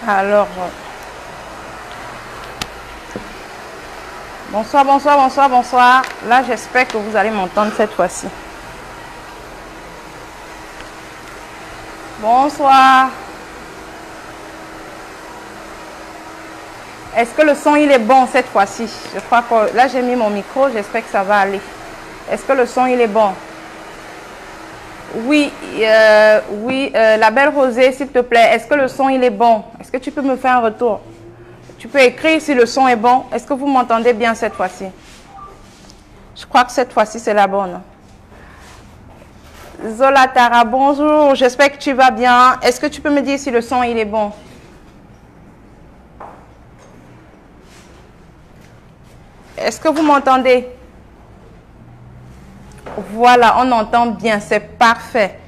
Alors, bonsoir, bonsoir, bonsoir, bonsoir. Là, j'espère que vous allez m'entendre cette fois-ci. Bonsoir. Est-ce que le son, il est bon cette fois-ci? Je crois que là, j'ai mis mon micro. J'espère que ça va aller. Est-ce que le son, il est bon? Oui, la belle Rosée, s'il te plaît. Est-ce que le son, il est bon? Est-ce que tu peux me faire un retour? Tu peux écrire si le son est bon. Est-ce que vous m'entendez bien cette fois-ci? Je crois que cette fois-ci, c'est la bonne. Zola Tara, bonjour. J'espère que tu vas bien. Est-ce que tu peux me dire si le son, il est bon? Est-ce que vous m'entendez? Voilà, on entend bien. C'est parfait.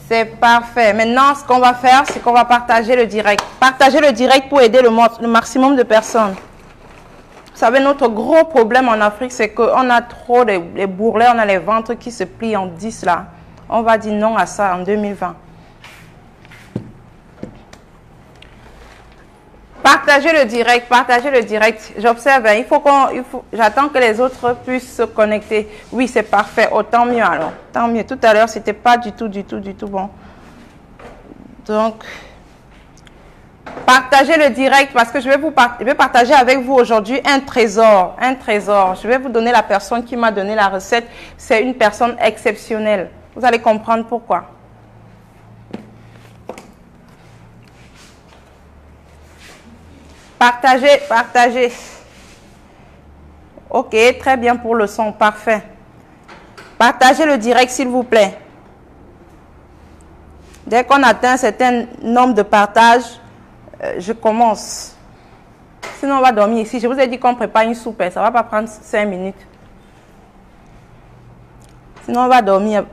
C'est parfait. Maintenant, ce qu'on va faire, c'est qu'on va partager le direct. Partager le direct pour aider le maximum de personnes. Vous savez, notre gros problème en Afrique, c'est qu'on a trop les bourrelets, on a les ventres qui se plient en 10 là. On va dire non à ça en 2020. Partagez le direct, partagez le direct. J'observe, j'attends que les autres puissent se connecter. Oui, c'est parfait. Oh, tant mieux alors. Tant mieux. Tout à l'heure, c'était pas du tout bon. Donc, partagez le direct parce que je vais partager avec vous aujourd'hui un trésor. Un trésor. Je vais vous donner la personne qui m'a donné la recette. C'est une personne exceptionnelle. Vous allez comprendre pourquoi. Partagez, partagez. Ok, très bien pour le son, parfait. Partagez le direct, s'il vous plaît. Dès qu'on atteint un certain nombre de partages, je commence. Sinon, on va dormir ici. Je vous ai dit qu'on prépare une soupe. Ça ne va pas prendre 5 minutes. Sinon, on va dormir.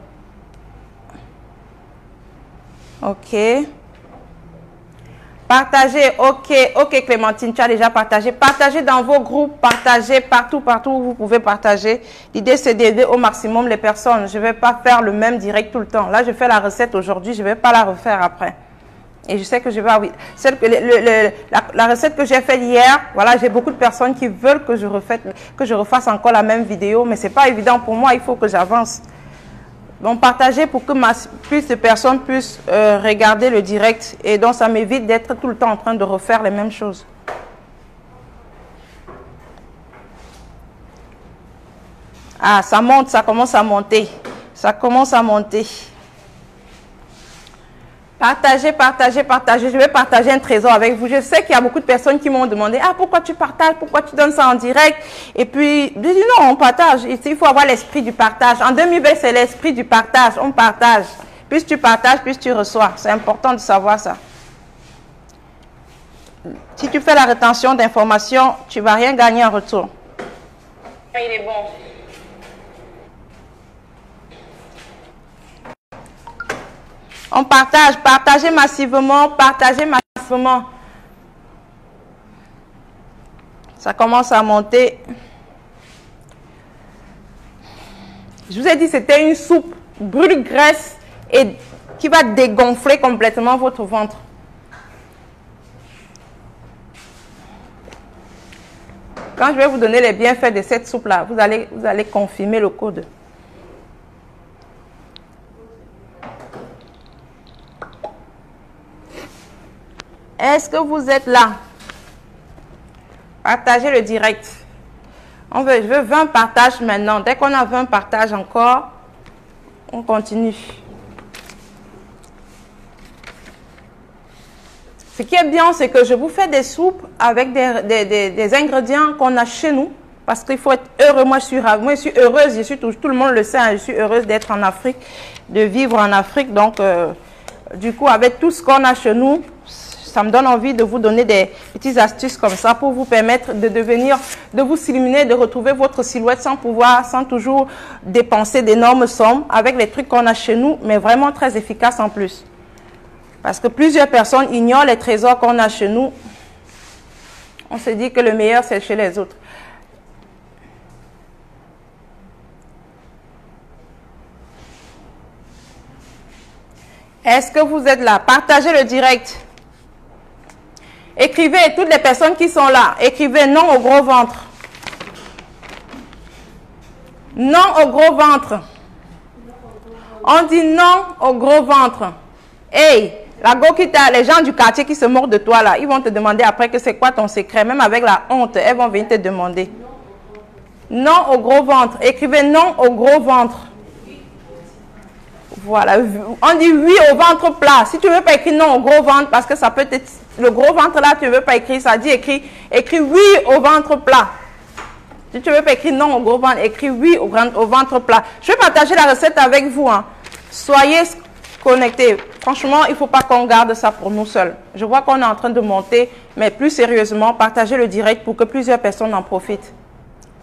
Ok. Partagez, ok Clémentine, tu as déjà partagé. Partagez dans vos groupes, partagez partout où vous pouvez partager. L'idée, c'est d'aider au maximum les personnes. Je ne vais pas faire le même direct tout le temps. Là, je fais la recette aujourd'hui, je ne vais pas la refaire après. Et je sais que je vais... Oui, la recette que j'ai faite hier, voilà, j'ai beaucoup de personnes qui veulent que je refasse encore la même vidéo, mais ce n'est pas évident pour moi, il faut que j'avance. Donc, partagez pour que plus de personnes puissent regarder le direct. Et donc, ça m'évite d'être tout le temps en train de refaire les mêmes choses. Ah, ça monte, ça commence à monter. Ça commence à monter. Partagez, partagez, partagez. Je vais partager un trésor avec vous. Je sais qu'il y a beaucoup de personnes qui m'ont demandé « Ah, pourquoi tu partages? Pourquoi tu donnes ça en direct ?» Et puis, je dis « Non, on partage. Il faut avoir l'esprit du partage. » En 2020, c'est l'esprit du partage. On partage. Plus tu partages, plus tu reçois. C'est important de savoir ça. Si tu fais la rétention d'informations, tu ne vas rien gagner en retour. Il est bon. On partage, partagez massivement, partagez massivement. Ça commence à monter. Je vous ai dit, c'était une soupe brûle graisse et qui va dégonfler complètement votre ventre. Quand je vais vous donner les bienfaits de cette soupe-là, vous allez confirmer le code. Est-ce que vous êtes là? Partagez le direct. Je veux 20 partages maintenant. Dès qu'on a 20 partages encore, on continue. Ce qui est bien, c'est que je vous fais des soupes avec des ingrédients qu'on a chez nous. Parce qu'il faut être heureux. Moi, je suis heureuse. Tout le monde le sait. Je suis heureuse d'être en Afrique, de vivre en Afrique. Donc, du coup, avec tout ce qu'on a chez nous, ça me donne envie de vous donner des petites astuces comme ça pour vous permettre de vous illuminer, de retrouver votre silhouette sans toujours dépenser d'énormes sommes avec les trucs qu'on a chez nous, mais vraiment très efficaces en plus. Parce que plusieurs personnes ignorent les trésors qu'on a chez nous. On se dit que le meilleur, c'est chez les autres. Est-ce que vous êtes là? Partagez le direct. Écrivez, toutes les personnes qui sont là, écrivez non au gros ventre. Non au gros ventre. On dit non au gros ventre. Hey, la Gokita, les gens du quartier qui se moquent de toi là, ils vont te demander après que c'est quoi ton secret. Même avec la honte, elles vont venir te demander. Non au gros ventre. Écrivez non au gros ventre. Voilà. On dit oui au ventre plat. Si tu ne veux pas écrire non au gros ventre, parce que ça peut être... Le gros ventre là, tu ne veux pas écrire, ça dit écris oui au ventre plat. Si tu ne veux pas écrire non au gros ventre, écris oui au ventre plat. Je vais partager la recette avec vous. Hein. Soyez connectés. Franchement, il ne faut pas qu'on garde ça pour nous seuls. Je vois qu'on est en train de monter, mais plus sérieusement, partagez le direct pour que plusieurs personnes en profitent.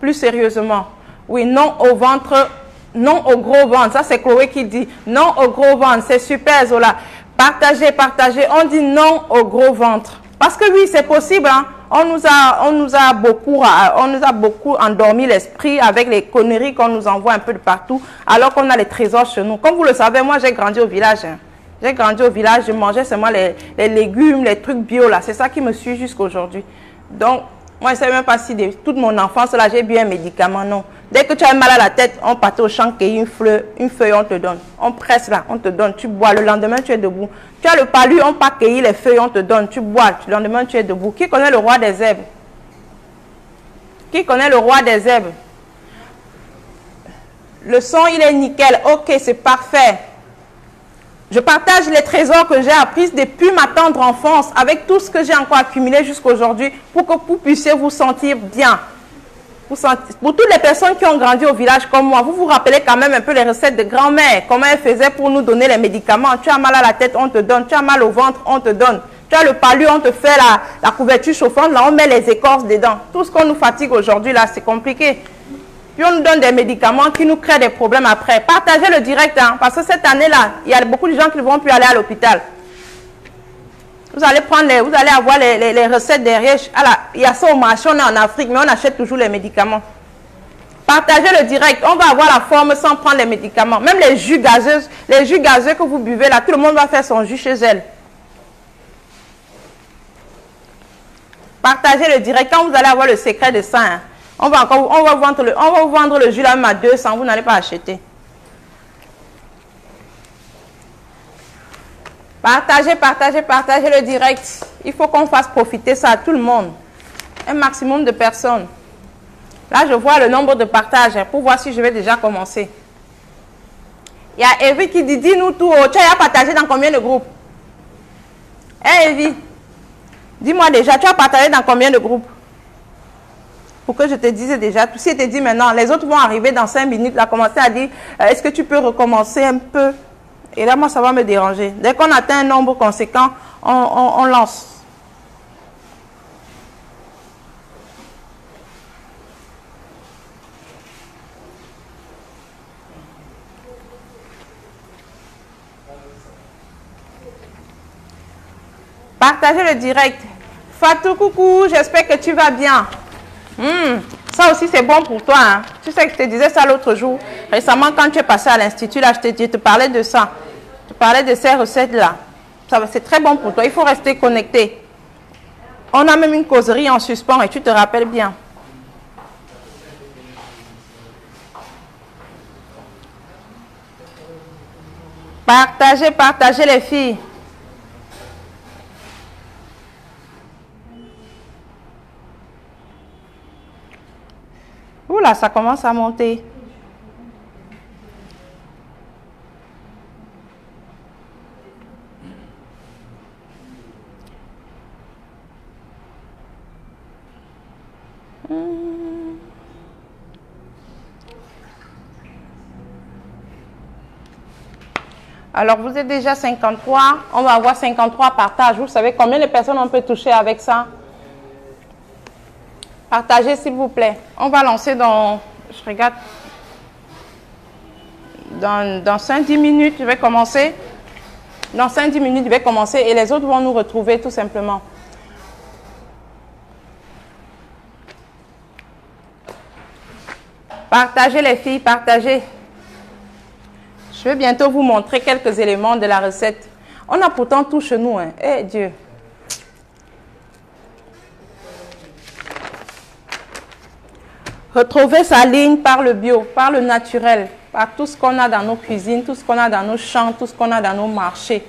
Plus sérieusement. Oui, non au ventre, non au gros ventre. Ça, c'est Chloé qui dit non au gros ventre. C'est super, Zola. Partagez, partagez. On dit non au gros ventre. Parce que oui, c'est possible. Hein. On nous a beaucoup endormi l'esprit avec les conneries qu'on nous envoie un peu de partout, alors qu'on a les trésors chez nous. Comme vous le savez, moi, j'ai grandi au village. Hein. J'ai grandi au village, je mangeais seulement les légumes, les trucs bio, là. C'est ça qui me suit jusqu'à aujourd'hui. Donc, moi, je ne sais même pas si toute mon enfance, là, j'ai bu un médicament, non. Dès que tu as mal à la tête, on partait au champ cueillir une feuille, on te donne. On presse là, on te donne, tu bois. Le lendemain, tu es debout. Tu as le palu, on part cueillir les feuilles, on te donne, tu bois. Le lendemain, tu es debout. Qui connaît le roi des herbes? Qui connaît le roi des herbes? Le son, il est nickel. Ok, c'est parfait. Je partage les trésors que j'ai appris depuis ma tendre enfance avec tout ce que j'ai encore accumulé jusqu'à aujourd'hui pour que vous puissiez vous sentir bien. Pour toutes les personnes qui ont grandi au village comme moi, vous vous rappelez quand même un peu les recettes de grand-mère, comment elle faisait pour nous donner les médicaments. Tu as mal à la tête, on te donne. Tu as mal au ventre, on te donne. Tu as le palu, on te fait la couverture chauffante, là on met les écorces dedans. Tout ce qu'on nous fatigue aujourd'hui, là, c'est compliqué. Puis on nous donne des médicaments qui nous créent des problèmes après. Partagez le direct, hein, parce que cette année-là, il y a beaucoup de gens qui ne vont plus aller à l'hôpital. Vous allez avoir les recettes derrière. Alors, il y a ça au marché, on est en Afrique, mais on achète toujours les médicaments. Partagez le direct, on va avoir la forme sans prendre les médicaments. Même les jus gazeux que vous buvez là, tout le monde va faire son jus chez elle. Partagez le direct quand vous allez avoir le secret de ça. Hein. On va vous vendre le jus là même à 200, vous n'allez pas acheter. Partagez, partagez, partagez le direct. Il faut qu'on fasse profiter ça à tout le monde. Un maximum de personnes. Là, je vois le nombre de partages pour voir si je vais déjà commencer. Il y a Evie qui dit, dis-nous tout. Tu as partagé dans combien de groupes? Hé Evie, dis-moi déjà, tu as partagé dans combien de groupes? Pour que je te dise déjà, si je te dis maintenant, les autres vont arriver dans 5 minutes, là, commencer à dire, est-ce que tu peux recommencer un peu? Et là, moi, ça va me déranger. Dès qu'on atteint un nombre conséquent, on lance. Partagez le direct. Fatou, coucou, j'espère que tu vas bien. Ça aussi, c'est bon pour toi. Hein. Tu sais que je te disais ça l'autre jour. Récemment, quand tu es passé à l'institut, là, je te parlais de ça. Je te parlais de ces recettes-là. C'est très bon pour toi. Il faut rester connecté. On a même une causerie en suspens et tu te rappelles bien. Partagez, partagez les filles. Oula, ça commence à monter. Alors, vous êtes déjà 53. On va avoir 53 partages. Vous savez combien de personnes on peut toucher avec ça? Partagez, s'il vous plaît. On va lancer dans... Je regarde. Dans 5-10 minutes, je vais commencer. Dans 5-10 minutes, je vais commencer et les autres vont nous retrouver tout simplement. Partagez les filles, partagez. Je vais bientôt vous montrer quelques éléments de la recette. On a pourtant tout chez nous. Hein. Eh Dieu. retrouver sa ligne par le bio, par le naturel, par tout ce qu'on a dans nos cuisines, tout ce qu'on a dans nos champs, tout ce qu'on a dans nos marchés.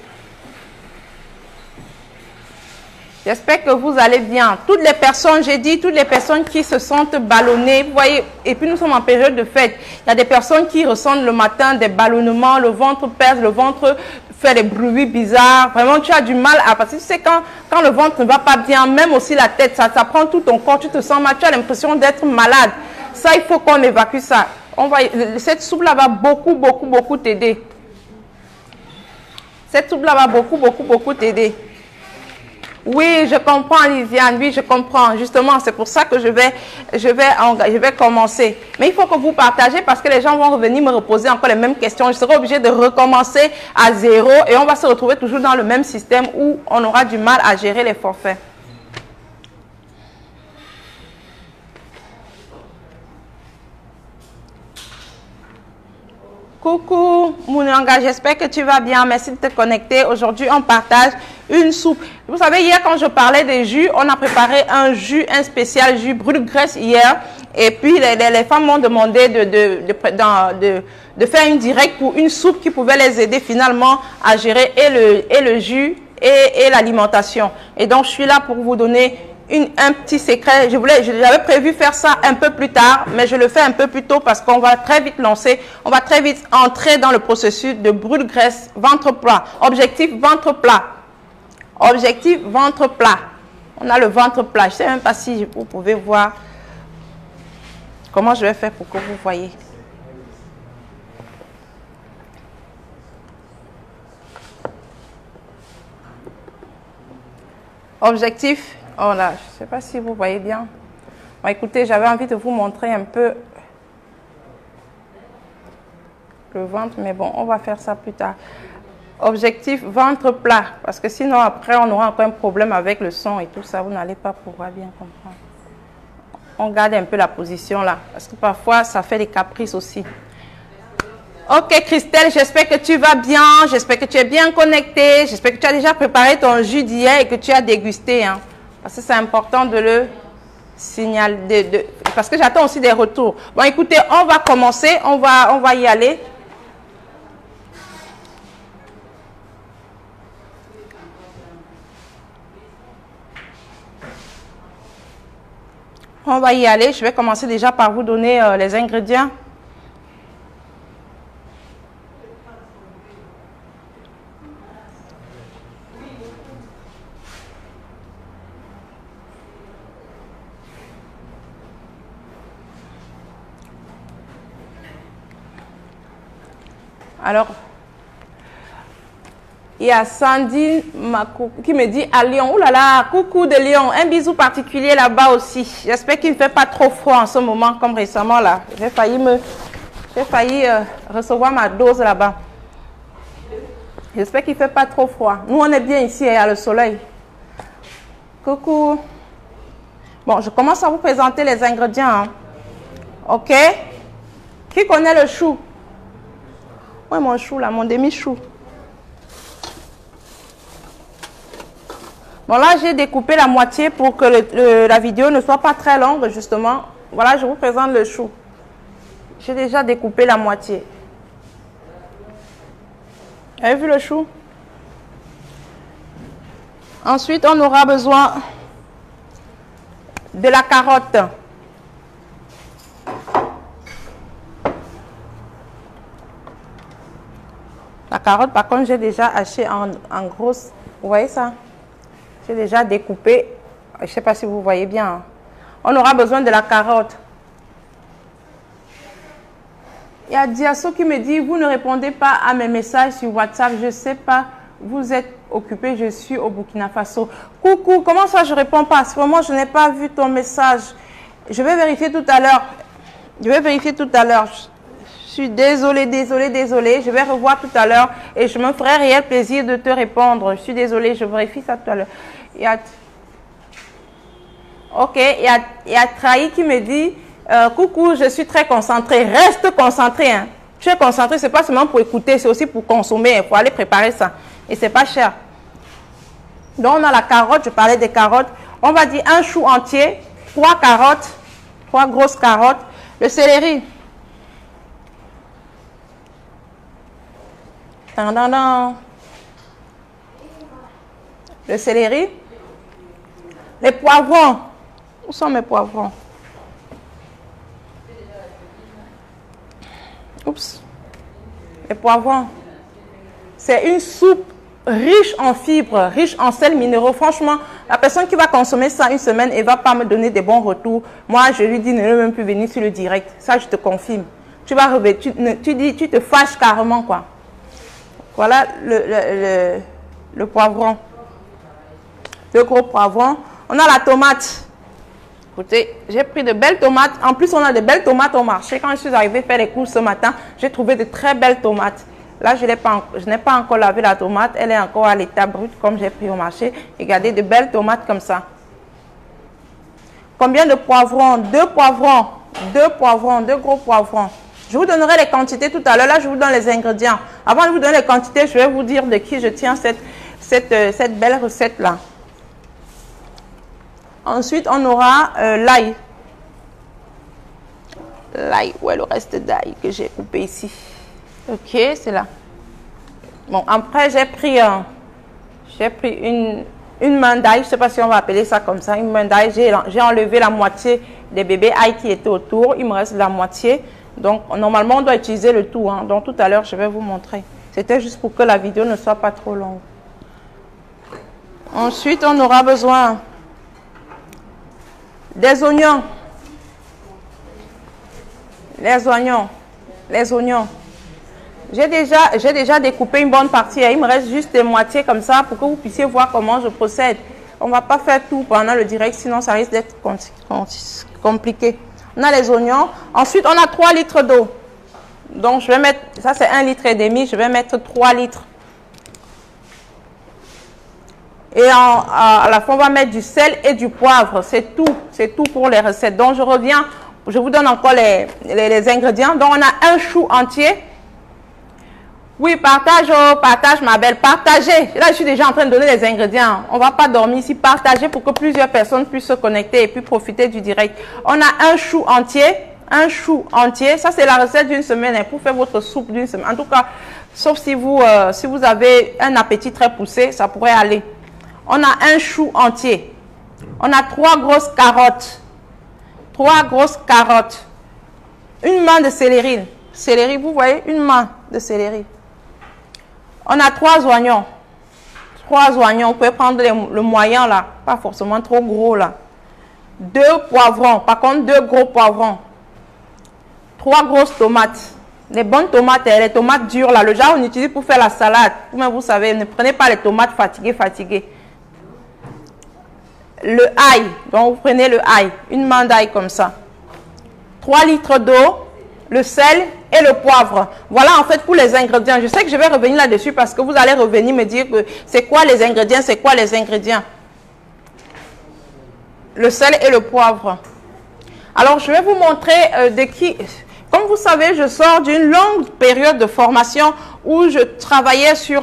J'espère que vous allez bien. Toutes les personnes, j'ai dit, toutes les personnes qui se sentent ballonnées, vous voyez, et puis nous sommes en période de fête. Il y a des personnes qui ressentent le matin des ballonnements, le ventre pèse, le ventre fait des bruits bizarres. Vraiment, tu as du mal à... Parce que tu sais, quand le ventre ne va pas bien, même aussi la tête, ça prend tout ton corps, tu te sens mal, tu as l'impression d'être malade. Ça, il faut qu'on évacue ça. Cette soupe-là va beaucoup t'aider. Cette soupe-là va beaucoup t'aider. Oui, je comprends, Lisiane. Oui, je comprends. Justement, c'est pour ça que je vais commencer. Mais il faut que vous partagez parce que les gens vont revenir me reposer encore les mêmes questions. Je serai obligée de recommencer à zéro et on va se retrouver toujours dans le même système où on aura du mal à gérer les forfaits. Coucou Mounanga, j'espère que tu vas bien. Merci de te connecter. Aujourd'hui, on partage une soupe. Vous savez, hier, quand je parlais des jus, on a préparé un spécial jus brûle graisse hier. Et puis, les femmes m'ont demandé de faire une directe pour une soupe qui pouvait les aider finalement à gérer et le jus et l'alimentation. Et donc, je suis là pour vous donner un petit secret. J'avais prévu faire ça un peu plus tard, mais je le fais un peu plus tôt parce qu'on va très vite on va très vite entrer dans le processus de brûle graisse ventre plat. Objectif ventre plat. Objectif ventre plat. On a le ventre plat. Je ne sais même pas si vous pouvez voir comment je vais faire pour que vous voyez. Objectif. Oh là, je ne sais pas si vous voyez bien. Bon, écoutez, j'avais envie de vous montrer un peu le ventre, mais bon, on va faire ça plus tard. Objectif ventre plat, parce que sinon après on aura encore un problème avec le son et tout ça, vous n'allez pas pouvoir bien comprendre. On garde un peu la position là, parce que parfois ça fait des caprices aussi. Ok Christelle, j'espère que tu vas bien, j'espère que tu es bien connectée, j'espère que tu as déjà préparé ton jus d'hier et que tu as dégusté, hein. Parce que c'est important de le signaler, parce que j'attends aussi des retours. Bon, écoutez, on va commencer, on va y aller. On va y aller. Je vais commencer déjà par vous donner les ingrédients. Alors, il y a Sandy qui me dit à Lyon. Ouh là là, coucou de Lyon. Un bisou particulier là-bas aussi. J'espère qu'il ne fait pas trop froid en ce moment comme récemment là. J'ai failli recevoir ma dose là-bas. J'espère qu'il ne fait pas trop froid. Nous, on est bien ici, il y a le soleil. Coucou. Bon, je commence à vous présenter les ingrédients. Hein. Ok? Qui connaît le chou? Ouais, mon chou là, mon demi-chou. Bon, là, j'ai découpé la moitié pour que la vidéo ne soit pas très longue, justement. Voilà, je vous présente le chou. J'ai déjà découpé la moitié. Vous avez vu le chou? Ensuite, on aura besoin de la carotte. La carotte, par contre, j'ai déjà haché en grosse. Vous voyez ça? J'ai déjà découpé. Je ne sais pas si vous voyez bien. On aura besoin de la carotte. Il y a Diasso qui me dit, vous ne répondez pas à mes messages sur WhatsApp. Je ne sais pas, vous êtes occupé, je suis au Burkina Faso. Coucou, comment ça je ne réponds pas? Vraiment, je n'ai pas vu ton message. Je vais vérifier tout à l'heure. Je suis désolée. Je vais revoir tout à l'heure et je me ferai réel plaisir de te répondre. Je suis désolée, je vérifie ça tout à l'heure. Ok, il y a Trahi qui me dit coucou, je suis très concentrée. Reste concentré. Hein. Tu es concentré, ce n'est pas seulement pour écouter, c'est aussi pour consommer. Il faut aller préparer ça. Et ce n'est pas cher. Donc, on a la carotte, je parlais des carottes. On va dire un chou entier, 3 carottes, 3 grosses carottes. Le céleri. Le céleri. Les poivrons. Où sont mes poivrons? Oups. Les poivrons. C'est une soupe riche en fibres, riche en sels minéraux. Franchement, la personne qui va consommer ça une semaine et va pas me donner des bons retours, moi, je lui dis, ne veux même plus venir sur le direct. Ça, je te confirme. Tu vas tu te fâches carrément, quoi. Voilà le poivron. Le gros poivron. On a la tomate. Écoutez, j'ai pris de belles tomates. En plus, on a de belles tomates au marché. Quand je suis arrivée faire les courses ce matin, j'ai trouvé de très belles tomates. Là, je n'ai pas encore lavé la tomate. Elle est encore à l'état brut, comme j'ai pris au marché. Regardez, de belles tomates comme ça. Combien de poivrons? 2 poivrons. 2 poivrons, 2 gros poivrons. Je vous donnerai les quantités tout à l'heure. Là, je vous donne les ingrédients. Avant de vous donner les quantités, je vais vous dire de qui je tiens cette belle recette-là. Ensuite, on aura l'ail. L'ail, où est le reste d'ail que j'ai coupé ici? Ok, c'est là. Bon, après, j'ai pris une main d'ail. Je ne sais pas si on va appeler ça comme ça. Une main d'ail. J'ai enlevé la moitié des bébés ail qui étaient autour. Il me reste la moitié. Donc, normalement, on doit utiliser le tout. Hein. Donc, tout à l'heure, je vais vous montrer. C'était juste pour que la vidéo ne soit pas trop longue. Ensuite, on aura besoin des oignons. Les oignons. Les oignons. J'ai déjà découpé une bonne partie. Il me reste juste des moitiés comme ça pour que vous puissiez voir comment je procède. On ne va pas faire tout pendant le direct, sinon ça risque d'être compliqué. On a les oignons. Ensuite, on a 3 litres d'eau. Donc, je vais mettre, ça c'est 1,5 litre. Je vais mettre 3 litres. Et à la fin, on va mettre du sel et du poivre. C'est tout. C'est tout pour les recettes. Donc, je reviens. Je vous donne encore les ingrédients. Donc, on a un chou entier. Oui, partage, oh, partage ma belle, partagez. Là, je suis déjà en train de donner les ingrédients. On ne va pas dormir ici. Partagez pour que plusieurs personnes puissent se connecter et puis profiter du direct. On a un chou entier. Un chou entier. Ça, c'est la recette d'une semaine, hein, pour faire votre soupe d'une semaine. En tout cas, sauf si vous avez un appétit très poussé, ça pourrait aller. On a un chou entier. On a 3 grosses carottes. 3 grosses carottes. Une main de céleri. Céleri, vous voyez, une main de céleri. On a 3 oignons. 3 oignons. Vous pouvez prendre le moyen là. Pas forcément trop gros là. 2 poivrons. Par contre, 2 gros poivrons. 3 grosses tomates. Les bonnes tomates, les tomates dures là. Le genre on utilise pour faire la salade. Vous savez, ne prenez pas les tomates fatiguées. Le ail. Donc, vous prenez le ail. Une main d'ail comme ça. 3 litres d'eau. Le sel et le poivre. Voilà en fait pour les ingrédients. Je sais que je vais revenir là-dessus parce que vous allez revenir me dire que c'est quoi les ingrédients, c'est quoi les ingrédients. Le sel et le poivre. Alors je vais vous montrer de qui... Comme vous savez, je sors d'une longue période de formation où je travaillais sur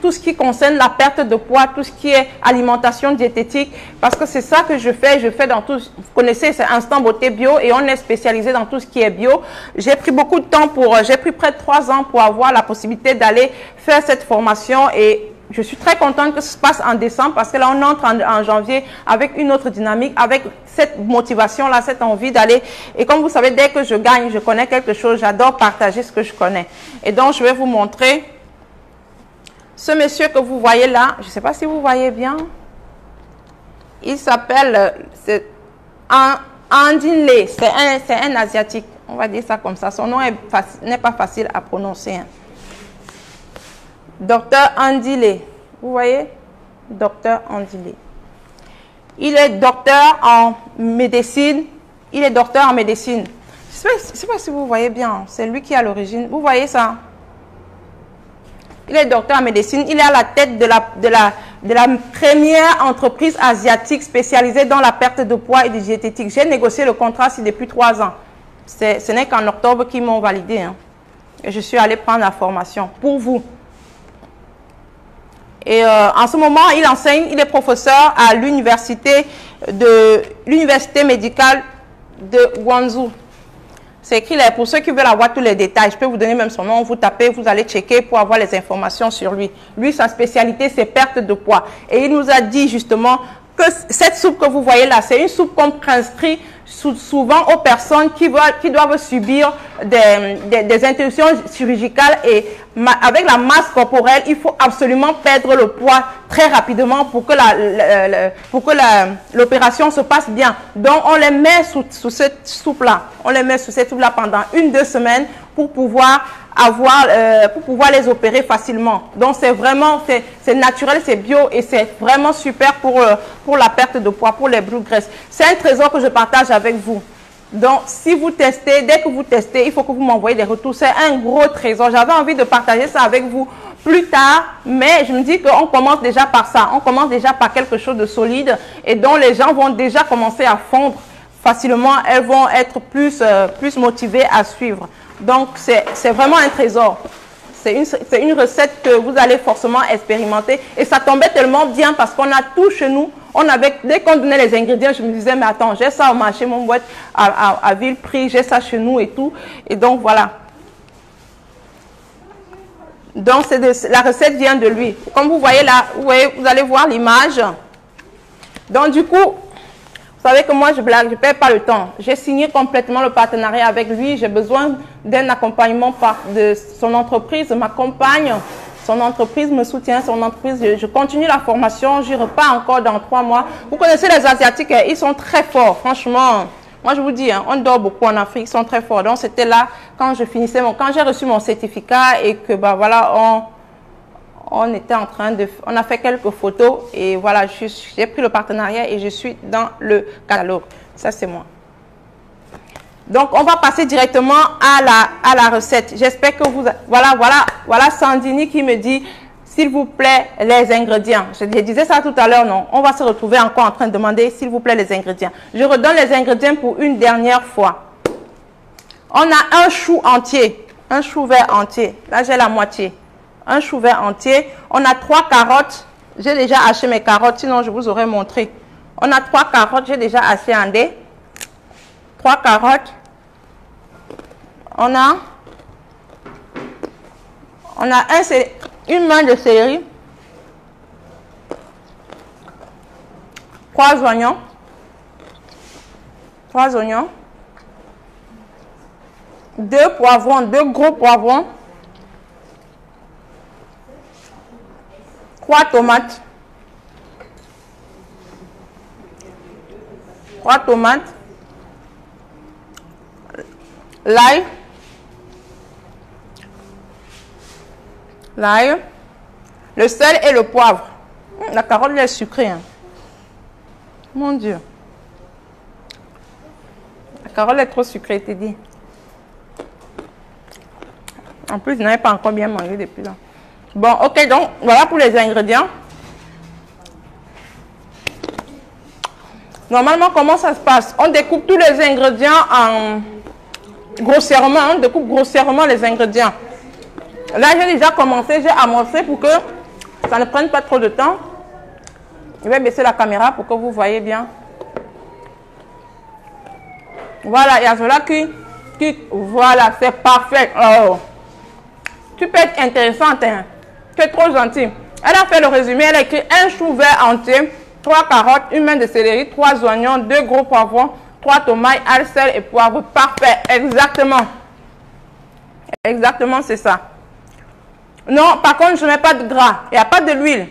tout ce qui concerne la perte de poids, tout ce qui est alimentation diététique, parce que c'est ça que je fais. Je fais dans tout, vous connaissez, c'est Instant Beauté Bio et on est spécialisé dans tout ce qui est bio. J'ai pris beaucoup de temps j'ai pris près de 3 ans pour avoir la possibilité d'aller faire cette formation et je suis très contente que ça se passe en décembre parce que là, on entre en janvier avec une autre dynamique, avec cette motivation-là, cette envie d'aller. Et comme vous savez, dès que je gagne, je connais quelque chose, j'adore partager ce que je connais. Et donc, je vais vous montrer ce monsieur que vous voyez là. Je ne sais pas si vous voyez bien. Il s'appelle Andin Le. C'est un Asiatique. On va dire ça comme ça. Son nom n'est pas facile à prononcer. Hein. Docteur Andy Le. Vous voyez? Docteur Andy Le. Il est docteur en médecine. Il est docteur en médecine. Je ne sais pas si vous voyez bien. C'est lui qui est à l'origine. Vous voyez ça? Il est docteur en médecine. Il est à la tête de la première entreprise asiatique spécialisée dans la perte de poids et de diététique. J'ai négocié le contrat ici depuis 3 ans. Ce n'est qu'en octobre qu'ils m'ont validé. Hein. Et je suis allée prendre la formation pour vous. Et en ce moment, il enseigne, il est professeur à l'université médicale de Guangzhou. C'est écrit là, pour ceux qui veulent avoir tous les détails. Je peux vous donner même son nom, vous tapez, vous allez checker pour avoir les informations sur lui. Lui, sa spécialité, c'est perte de poids. Et il nous a dit justement que cette soupe que vous voyez là, c'est une soupe qu'on prescrit souvent aux personnes qui doivent subir des interruptions chirurgicales et avec la masse corporelle, il faut absolument perdre le poids très rapidement pour que l'opération se passe bien. Donc, on les met sous cette soupe-là. On les met sous cette soupe-là pendant 1-2 semaines pour pouvoir les opérer facilement. Donc, c'est vraiment, c'est naturel, c'est bio et c'est vraiment super pour la perte de poids, pour les brûles graisses. C'est un trésor que je partage avec vous. Donc, si vous testez, dès que vous testez, il faut que vous m'envoyez des retours. C'est un gros trésor. J'avais envie de partager ça avec vous plus tard, mais je me dis qu'on commence déjà par ça. On commence déjà par quelque chose de solide et dont les gens vont déjà commencer à fondre facilement. Elles vont être plus motivées à suivre. Donc, c'est vraiment un trésor. C'est une recette que vous allez forcément expérimenter. Et ça tombait tellement bien parce qu'on a tout chez nous. Dès qu'on donnait les ingrédients, je me disais, mais attends, j'ai ça au marché, mon boîte à vil prix, j'ai ça chez nous et tout. Et donc, voilà. Donc, la recette vient de lui. Comme vous voyez là, vous allez voir l'image. Donc, du coup, vous savez que moi, je blague, je ne perds pas le temps. J'ai signé complètement le partenariat avec lui. J'ai besoin d'un accompagnement de son entreprise, m'accompagne. Son entreprise me soutient, son entreprise, je continue la formation, j'y repars encore dans 3 mois. Vous connaissez les Asiatiques, ils sont très forts, franchement. Moi, je vous dis, on dort beaucoup en Afrique, ils sont très forts. Donc, c'était là, quand j'ai reçu mon certificat et que, bah voilà, on était en train on a fait quelques photos et voilà, j'ai pris le partenariat et je suis dans le catalogue. Ça, c'est moi. Donc, on va passer directement à la recette. J'espère que vous... Voilà Sandini qui me dit, s'il vous plaît, les ingrédients. Je disais ça tout à l'heure, non? On va se retrouver encore en train de demander, s'il vous plaît, les ingrédients. Je redonne les ingrédients pour une dernière fois. On a un chou entier, un chou vert entier. Là, j'ai la moitié. Un chou vert entier. On a 3 carottes. J'ai déjà haché mes carottes, sinon je vous aurais montré. On a 3 carottes, j'ai déjà haché en dés. 3 carottes. On a une main de céleri. 3 oignons. 3 oignons. 2 poivrons, 2 gros poivrons. 3 tomates. 3 tomates. L'ail. L'ail. Le sel et le poivre. La carotte elle est sucrée. Hein. Mon Dieu. La carotte est trop sucrée, t'es dit. En plus, je n'avais pas encore bien mangé depuis là. Bon, ok, donc voilà pour les ingrédients. Normalement, comment ça se passe? On découpe tous les ingrédients grossièrement. On découpe grossièrement les ingrédients. Là, j'ai déjà commencé, j'ai amorcé pour que ça ne prenne pas trop de temps. Je vais baisser la caméra pour que vous voyez bien. Voilà, il y a cela qui voilà, c'est parfait. Oh. Tu peux être intéressante, hein. Tu es trop gentil. Elle a fait le résumé, elle a écrit un chou vert entier, 3 carottes, une main de céleri, 3 oignons, 2 gros poivrons, 3 tomates, ail, sel et poivre. Parfait, exactement. Exactement, c'est ça. Non, par contre, je ne mets pas de gras. Il n'y a pas de l'huile.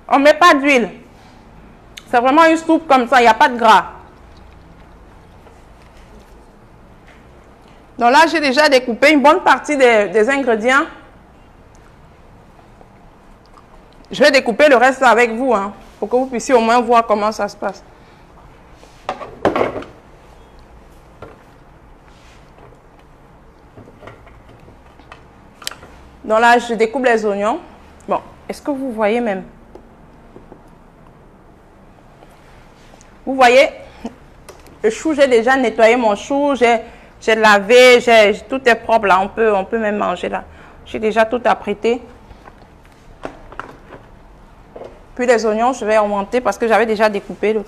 On ne met pas d'huile. C'est vraiment une soupe comme ça, il n'y a pas de gras. Donc là, j'ai déjà découpé une bonne partie des ingrédients. Je vais découper le reste avec vous, hein, pour que vous puissiez au moins voir comment ça se passe. Donc là, je découpe les oignons. Bon, est-ce que vous voyez même? Vous voyez, le chou, j'ai déjà nettoyé mon chou, j'ai lavé, tout est propre là, on peut même manger là. J'ai déjà tout apprêté. Puis les oignons, je vais augmenter parce que j'avais déjà découpé.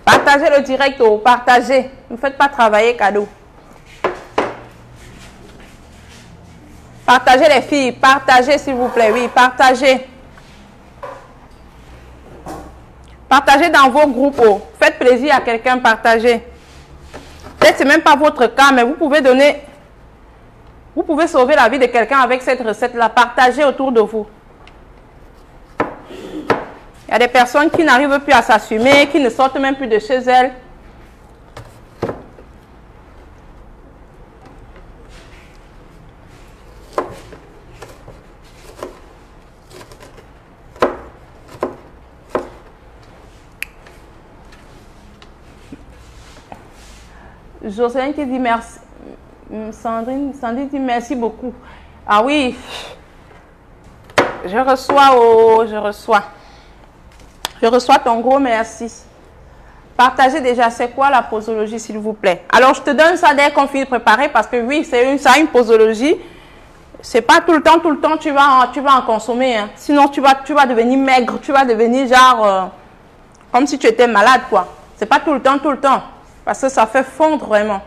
Partagez partagez le direct, oh, partagez. Ne faites pas travailler cadeau. Partagez les filles, partagez s'il vous plaît, oui, partagez. Partagez dans vos groupes, oh. Faites plaisir à quelqu'un, partagez. Peut-être que ce n'est même pas votre cas, mais vous pouvez donner, vous pouvez sauver la vie de quelqu'un avec cette recette-là. Partagez autour de vous. Il y a des personnes qui n'arrivent plus à s'assumer, qui ne sortent même plus de chez elles. Jocelyne qui dit merci. Sandrine dit merci beaucoup. Ah oui. Je reçois, oh, je reçois. Je reçois ton gros merci. Partagez déjà, c'est quoi la posologie, s'il vous plaît. Alors, je te donne ça dès qu'on finit de préparer, parce que oui, c'est une posologie. C'est pas tout le temps, tu vas en consommer. Hein. Sinon, tu vas devenir maigre, tu vas devenir genre, comme si tu étais malade, quoi. C'est pas tout le temps, parce que ça fait fondre vraiment.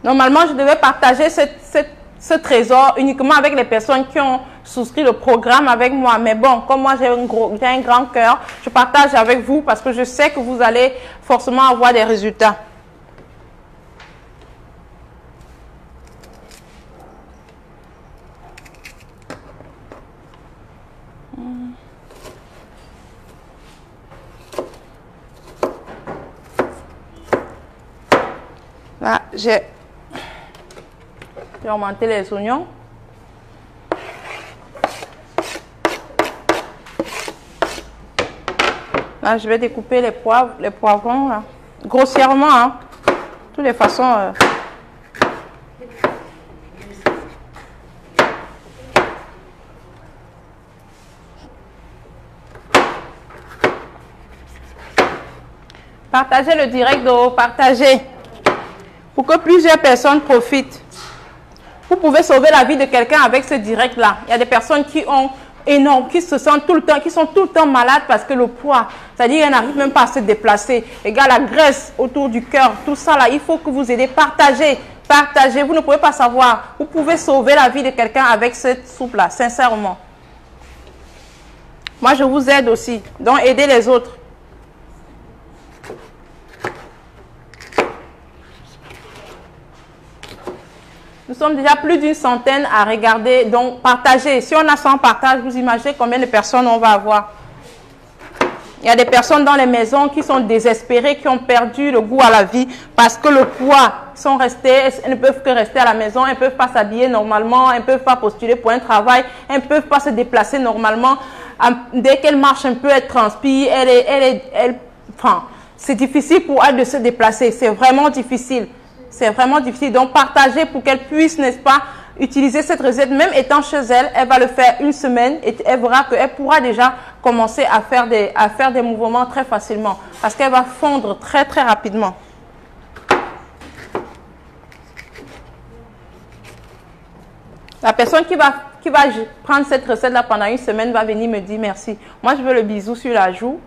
Normalement, je devais partager ce trésor uniquement avec les personnes qui ont souscrit le programme avec moi. Mais bon, comme moi j'ai un grand cœur, je partage avec vous parce que je sais que vous allez forcément avoir des résultats. Là, j'ai augmenté les oignons. Là, je vais découper les poivrons, là. Grossièrement, hein. De toutes les façons. Partagez le direct, partagez. Pour que plusieurs personnes profitent. Vous pouvez sauver la vie de quelqu'un avec ce direct-là. Il y a des personnes qui ont énorme, qui se sentent tout le temps, qui sont tout le temps malades parce que le poids, c'est-à-dire qu'elles n'arrivent même pas à se déplacer. Les gars, la graisse autour du cœur, tout ça là, il faut que vous aidez. Partagez, partagez. Vous ne pouvez pas savoir. Vous pouvez sauver la vie de quelqu'un avec cette soupe-là, sincèrement. Moi, je vous aide aussi. Donc, aidez les autres. Nous sommes déjà plus d'une centaine à regarder, donc partagez. Si on a 100 partages, vous imaginez combien de personnes on va avoir. Il y a des personnes dans les maisons qui sont désespérées, qui ont perdu le goût à la vie parce que le poids, sont restés, elles ne peuvent que rester à la maison, elles ne peuvent pas s'habiller normalement, elles ne peuvent pas postuler pour un travail, elles ne peuvent pas se déplacer normalement. Dès qu'elles marchent un peu, elles transpirent, enfin, c'est difficile pour elles de se déplacer, c'est vraiment difficile. C'est vraiment difficile. Donc, partagez pour qu'elle puisse, n'est-ce pas, utiliser cette recette. Même étant chez elle, elle va le faire une semaine et elle verra qu'elle pourra déjà commencer à faire des mouvements très facilement. Parce qu'elle va fondre très, très rapidement. La personne qui va prendre cette recette-là pendant une semaine va venir me dire merci. Moi, je veux le bisou sur la joue.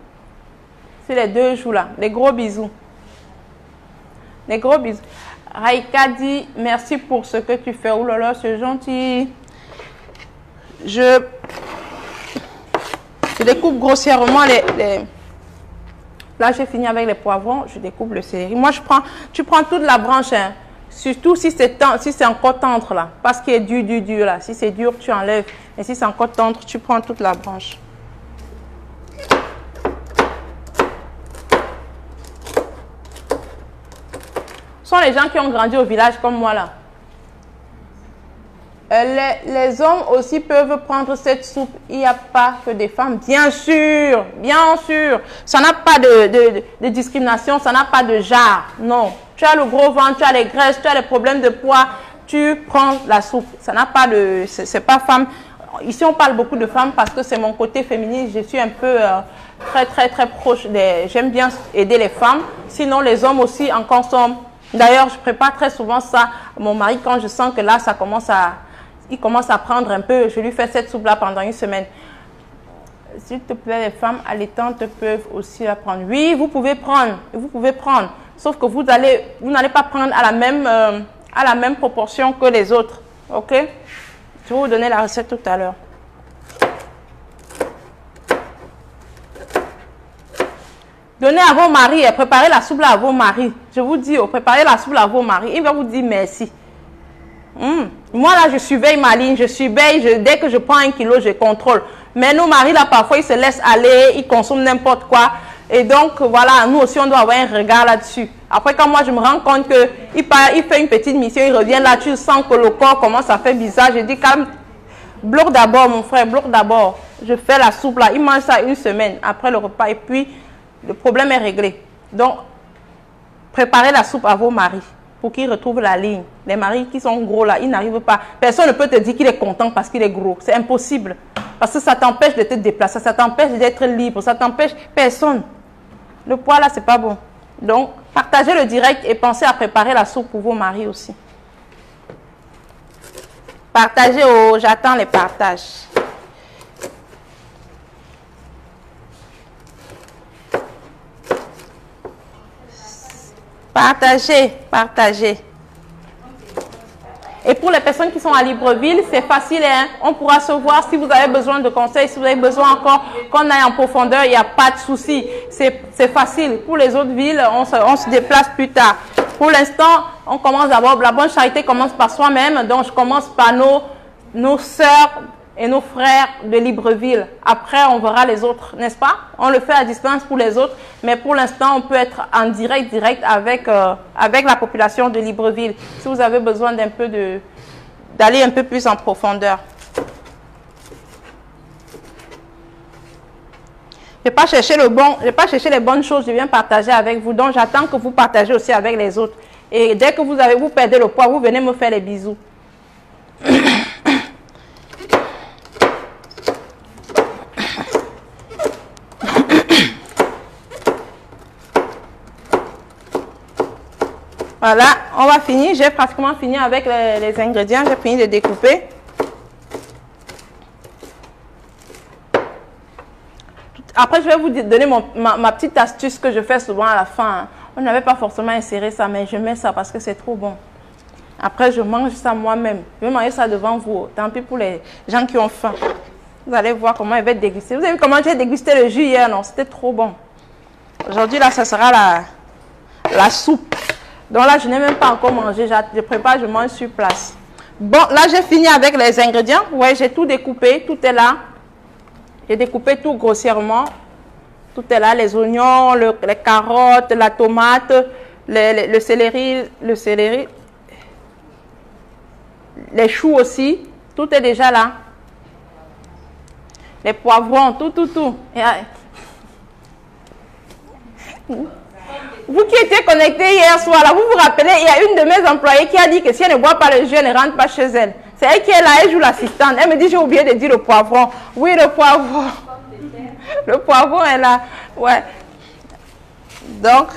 C'est les deux joues-là. Les gros bisous. Les gros bisous. Raïka dit merci pour ce que tu fais. Oh là là, c'est gentil. Je découpe grossièrement les... Là, j'ai fini avec les poivrons. Je découpe le céleri. Moi, tu prends toute la branche. Hein. Surtout si c'est encore tendre là. Parce qu'il est dur là. Si c'est dur, tu enlèves. Et si c'est encore tendre, tu prends toute la branche. Ce sont les gens qui ont grandi au village comme moi là. Les hommes aussi peuvent prendre cette soupe. Il n'y a pas que des femmes. Bien sûr, bien sûr. Ça n'a pas de discrimination, ça n'a pas de genre. Non. Tu as le gros ventre, tu as les graisses, tu as les problèmes de poids. Tu prends la soupe. Ça n'a pas de... C'est pas femme. Ici, on parle beaucoup de femmes parce que c'est mon côté féministe. Je suis un peu très proche des... J'aime bien aider les femmes. Sinon, les hommes aussi en consomment. D'ailleurs, je prépare très souvent ça à mon mari quand je sens que là, il commence à prendre un peu. Je lui fais cette soupe-là pendant une semaine. S'il te plaît, les femmes allaitantes peuvent aussi la prendre. Oui, vous pouvez prendre. Vous pouvez prendre. Sauf que vous n'allez pas prendre à la même proportion que les autres. OK? Je vais vous donner la recette tout à l'heure. Donnez à vos maris, préparez la soupe là à vos maris. Je vous dis, préparez la soupe là à vos maris. Il va vous dire merci. Moi là, je surveille ma ligne, je surveille, dès que je prends 1 kilo, je contrôle. Mais nos maris là, parfois, ils se laissent aller, ils consomment n'importe quoi. Et donc, voilà, nous aussi, on doit avoir un regard là-dessus. Après, quand moi, je me rends compte qu'il fait une petite mission, il revient là, tu sens que le corps commence à faire bizarre. Je dis, calme, bloque d'abord, mon frère, bloque d'abord. Je fais la soupe là, il mange ça 1 semaine après le repas et puis le problème est réglé. Donc, préparez la soupe à vos maris pour qu'ils retrouvent la ligne. Les maris qui sont gros là, ils n'arrivent pas. Personne ne peut te dire qu'il est content parce qu'il est gros. C'est impossible. Parce que ça t'empêche de te déplacer, ça t'empêche d'être libre, ça t'empêche personne. Le poids là, c'est pas bon. Donc, partagez le direct et pensez à préparer la soupe pour vos maris aussi. Partagez, j'attends les partages. Partagez, partagez. Et pour les personnes qui sont à Libreville, c'est facile, hein? On pourra se voir si vous avez besoin de conseils, si vous avez besoin encore qu'on aille en profondeur, il n'y a pas de souci. C'est facile. Pour les autres villes, on se déplace plus tard. Pour l'instant, on commence d'abord, la bonne charité commence par soi-même, donc je commence par nos sœurs et nos frères de Libreville. Après, on verra les autres, n'est-ce pas? On le fait à distance pour les autres, mais pour l'instant, on peut être en direct avec la population de Libreville. Si vous avez besoin d'aller un peu plus en profondeur. Je n'ai pas cherché les bonnes choses, je viens partager avec vous. Donc, j'attends que vous partagez aussi avec les autres. Et dès que vous perdez le poids, vous venez me faire les bisous. Voilà, on va finir. J'ai pratiquement fini avec les ingrédients. J'ai fini de découper. Après, je vais vous donner ma petite astuce que je fais souvent à la fin. On n'avait pas forcément inséré ça, mais je mets ça parce que c'est trop bon. Après, je mange ça moi-même. Je vais manger ça devant vous. Tant pis pour les gens qui ont faim. Vous allez voir comment il va être dégusté. Vous avez vu comment j'ai dégusté le jus hier? Non, c'était trop bon. Aujourd'hui, là, ça sera la soupe. Donc là, je n'ai même pas encore mangé. Je prépare, je mange sur place. Bon, là, j'ai fini avec les ingrédients. Ouais, j'ai tout découpé. Tout est là. J'ai découpé tout grossièrement. Tout est là. Les oignons, les carottes, la tomate, le céleri, les choux aussi. Tout est déjà là. Les poivrons, tout. Et, vous qui étiez connectés hier soir, là, vous vous rappelez, il y a une de mes employées qui a dit que si elle ne boit pas le jus, elle ne rentre pas chez elle. C'est elle qui est là, elle joue l'assistante. Elle me dit, j'ai oublié de dire le poivron. Oui, le poivron. Le poivron est là. Ouais. Donc,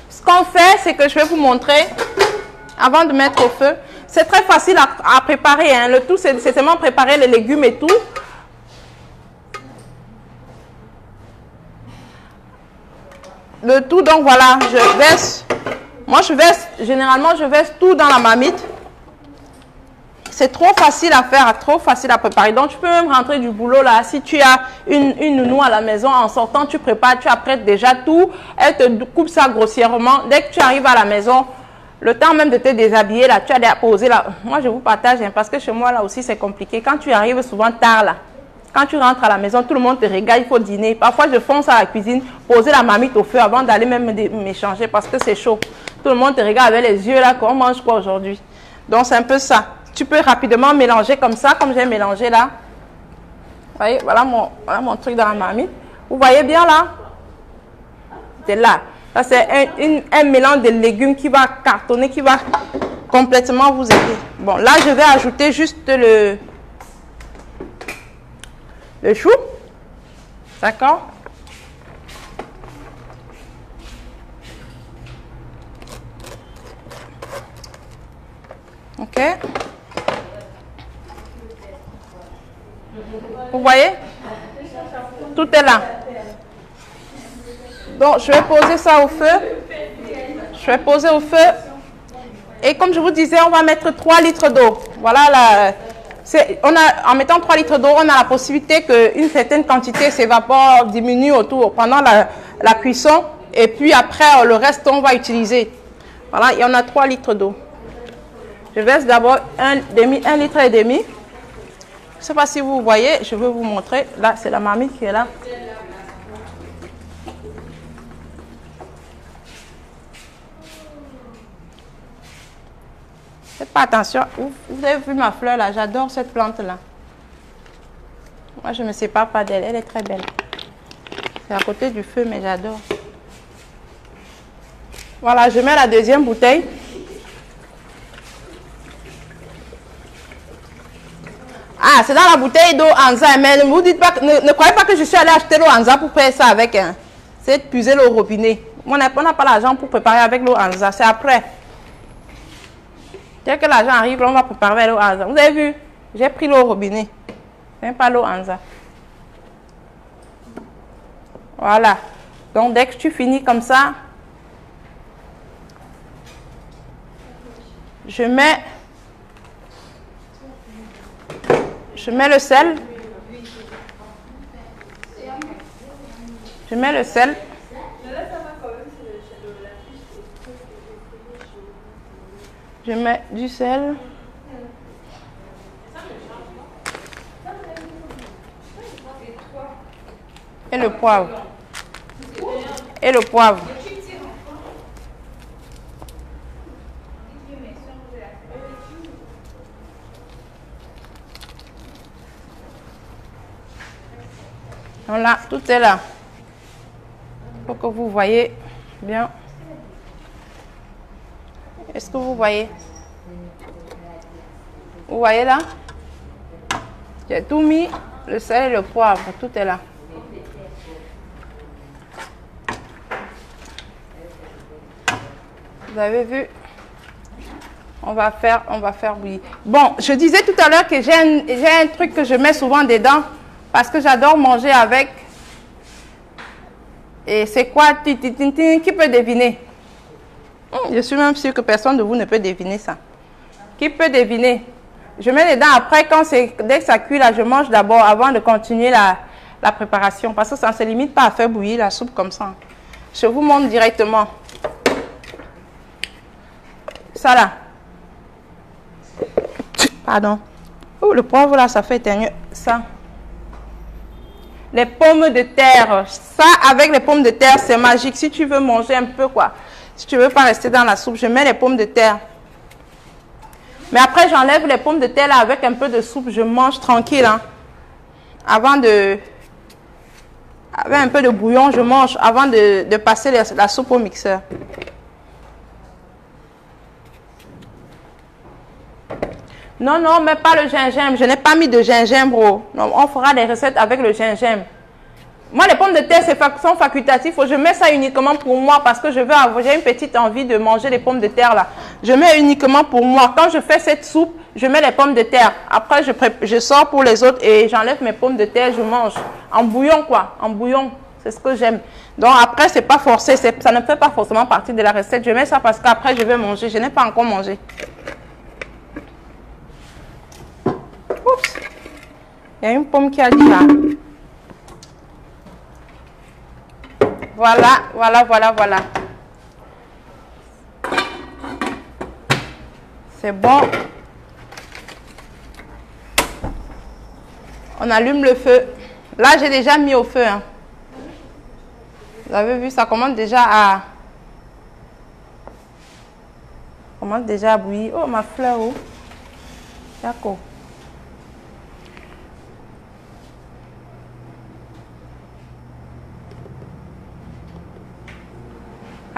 ce qu'on fait, c'est que je vais vous montrer, avant de mettre au feu. C'est très facile à préparer. Hein. Le tout, c'est seulement préparer les légumes et tout. Le tout, donc voilà, je verse. Moi, généralement, je verse tout dans la marmite. C'est trop facile à faire, trop facile à préparer. Donc, tu peux même rentrer du boulot là. Si tu as une nounou à la maison, en sortant, tu prépares, tu apprêtes déjà tout. Elle te coupe ça grossièrement. Dès que tu arrives à la maison, le temps même de te déshabiller là, tu as déposé là. Moi, je vous partage hein, parce que chez moi là aussi, c'est compliqué. Quand tu arrives souvent tard là, quand tu rentres à la maison, tout le monde te regarde, il faut dîner. Parfois, je fonce à la cuisine, poser la marmite au feu avant d'aller même m'échanger parce que c'est chaud. Tout le monde te regarde avec les yeux là, qu'on mange quoi aujourd'hui. Donc, c'est un peu ça. Tu peux rapidement mélanger comme ça, comme j'ai mélangé là. Vous voyez, voilà mon truc dans la marmite. Vous voyez bien là? C'est là. Ça, c'est un mélange de légumes qui va cartonner, qui va complètement vous aider. Bon, là, je vais ajouter juste le chou. D'accord? Ok. Vous voyez? Tout est là. Donc, je vais poser ça au feu. Je vais poser au feu. Et comme je vous disais, on va mettre 3 litres d'eau. Voilà, en mettant 3 litres d'eau, on a la possibilité qu'une certaine quantité s'évapore, diminue autour pendant la cuisson. Et puis après, le reste, on va utiliser. Voilà, il y en a 3 litres d'eau. Je verse d'abord 1 litre et demi. Je ne sais pas si vous voyez, je vais vous montrer. Là, c'est la marmite qui est là. Faites pas attention. Vous avez vu ma fleur là, j'adore cette plante là. Moi, je ne me sépare pas d'elle, elle est très belle. C'est à côté du feu, mais j'adore. Voilà, je mets la deuxième bouteille. Ah, c'est dans la bouteille d'eau Anza, mais ne vous dites pas, ne croyez pas que je suis allée acheter l'eau Anza pour faire ça avec. Hein. C'est puiser l'eau au robinet. On n'a pas l'argent pour préparer avec l'eau Anza, c'est après. Dès que l'argent arrive, on va préparer l'eau Anza. Vous avez vu, j'ai pris l'eau au robinet. Même pas l'eau Anza. Voilà. Donc, dès que tu finis comme ça, je mets le sel. Je mets le sel. Je mets du sel. Et le poivre. Et le poivre. Voilà, tout est là. Pour que vous voyez bien. Est-ce que vous voyez? Vous voyez là? J'ai tout mis, le sel et le poivre, tout est là. Vous avez vu? On va faire bouillir. Bon, je disais tout à l'heure que j'ai un truc que je mets souvent dedans parce que j'adore manger avec. Et c'est quoi? Qui peut deviner? Je suis même sûre que personne de vous ne peut deviner ça. Qui peut deviner? Je mets les dents après, dès que ça cuit, là, je mange d'abord avant de continuer la préparation. Parce que ça ne se limite pas à faire bouillir la soupe comme ça. Je vous montre directement. Ça là. Pardon. Oh, le poivre là, ça fait éternuer. Ça. Les pommes de terre. Ça, avec les pommes de terre, c'est magique. Si tu veux manger un peu, quoi. Si tu ne veux pas rester dans la soupe, je mets les pommes de terre. Mais après, j'enlève les pommes de terre là, avec un peu de soupe. Je mange tranquille. Hein. Avec un peu de bouillon, je mange avant de passer la soupe au mixeur. Non, non, mais pas le gingembre. Je n'ai pas mis de gingembre. Non, on fera des recettes avec le gingembre. Moi, les pommes de terre sont facultatifs. Je mets ça uniquement pour moi parce que j'ai une petite envie de manger les pommes de terre là. Je mets uniquement pour moi. Quand je fais cette soupe, je mets les pommes de terre. Après, je sors pour les autres et j'enlève mes pommes de terre, je mange. En bouillon quoi, en bouillon. C'est ce que j'aime. Donc après, c'est pas forcé. Ça ne fait pas forcément partie de la recette. Je mets ça parce qu'après, je vais manger. Je n'ai pas encore mangé. Oups. Il y a une pomme qui a dit là. Voilà, voilà, voilà, voilà. C'est bon. On allume le feu. Là, j'ai déjà mis au feu. Hein. Vous avez vu, ça commence déjà à bouillir. Oh, ma fleur. Oh. D'accord.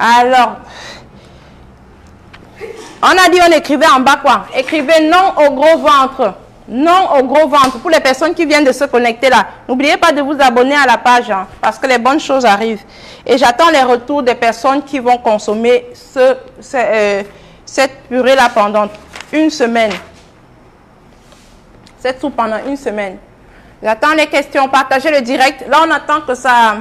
Alors, on a dit on écrivait en bas quoi? Écrivez non au gros ventre. Non au gros ventre. Pour les personnes qui viennent de se connecter là, n'oubliez pas de vous abonner à la page hein, parce que les bonnes choses arrivent. Et j'attends les retours des personnes qui vont consommer cette purée là pendant une semaine. Cette soupe pendant une semaine. J'attends les questions, partagez le direct. Là, on attend que ça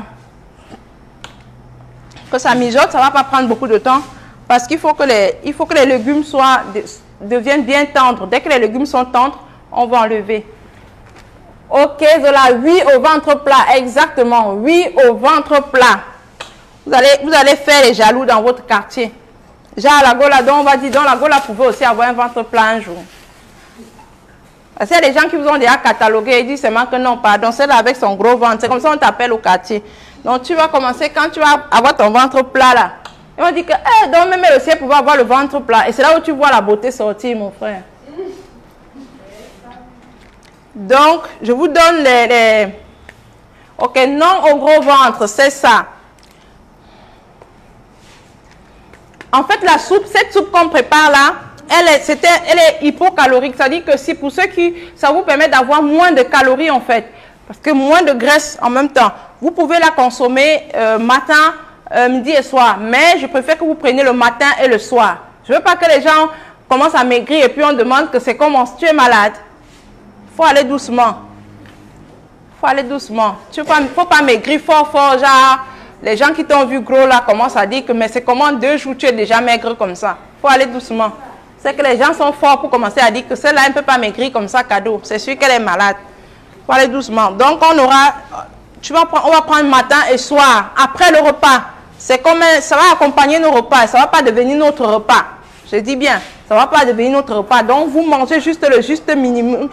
mijote. Ça ne va pas prendre beaucoup de temps parce qu'il faut que les légumes deviennent bien tendres. Dès que les légumes sont tendres, on va enlever. Ok, Zola, oui au ventre plat. Exactement, oui au ventre plat. Vous allez faire les jaloux dans votre quartier. Genre, la Gola, on va dire, donc la Gola pouvait aussi avoir un ventre plat un jour. Parce qu'il y a des gens qui vous ont déjà catalogué et disent seulement que non, pardon, celle avec son gros ventre. C'est comme ça qu'on t'appelle au quartier. Donc, tu vas commencer, quand tu vas avoir ton ventre plat là, ils vont dire que, donc même le ciel pouvait avoir le ventre plat. Et c'est là où tu vois la beauté sortir, mon frère. Donc, je vous donne Ok, non au gros ventre, c'est ça. En fait, la soupe, cette soupe qu'on prépare là, elle est hypocalorique. C'est-à-dire que si pour ceux qui, ça vous permet d'avoir moins de calories en fait. Parce que moins de graisse en même temps. Vous pouvez la consommer matin, midi et soir. Mais je préfère que vous preniez le matin et le soir. Je ne veux pas que les gens commencent à maigrir et puis on demande que c'est comment tu es malade. Il faut aller doucement. Il faut aller doucement. Il ne faut pas maigrir fort, genre... Les gens qui t'ont vu gros là commencent à dire que mais c'est comment 2 jours tu es déjà maigre comme ça. Il faut aller doucement. C'est que les gens sont forts pour commencer à dire que celle-là ne peut pas maigrir comme ça cadeau. C'est sûr qu'elle est malade. Il faut aller doucement. Donc on va prendre matin et soir après le repas. C'est comme ça va accompagner nos repas. Ça ne va pas devenir notre repas. Je dis bien, ça ne va pas devenir notre repas. Donc vous mangez juste le juste minimum,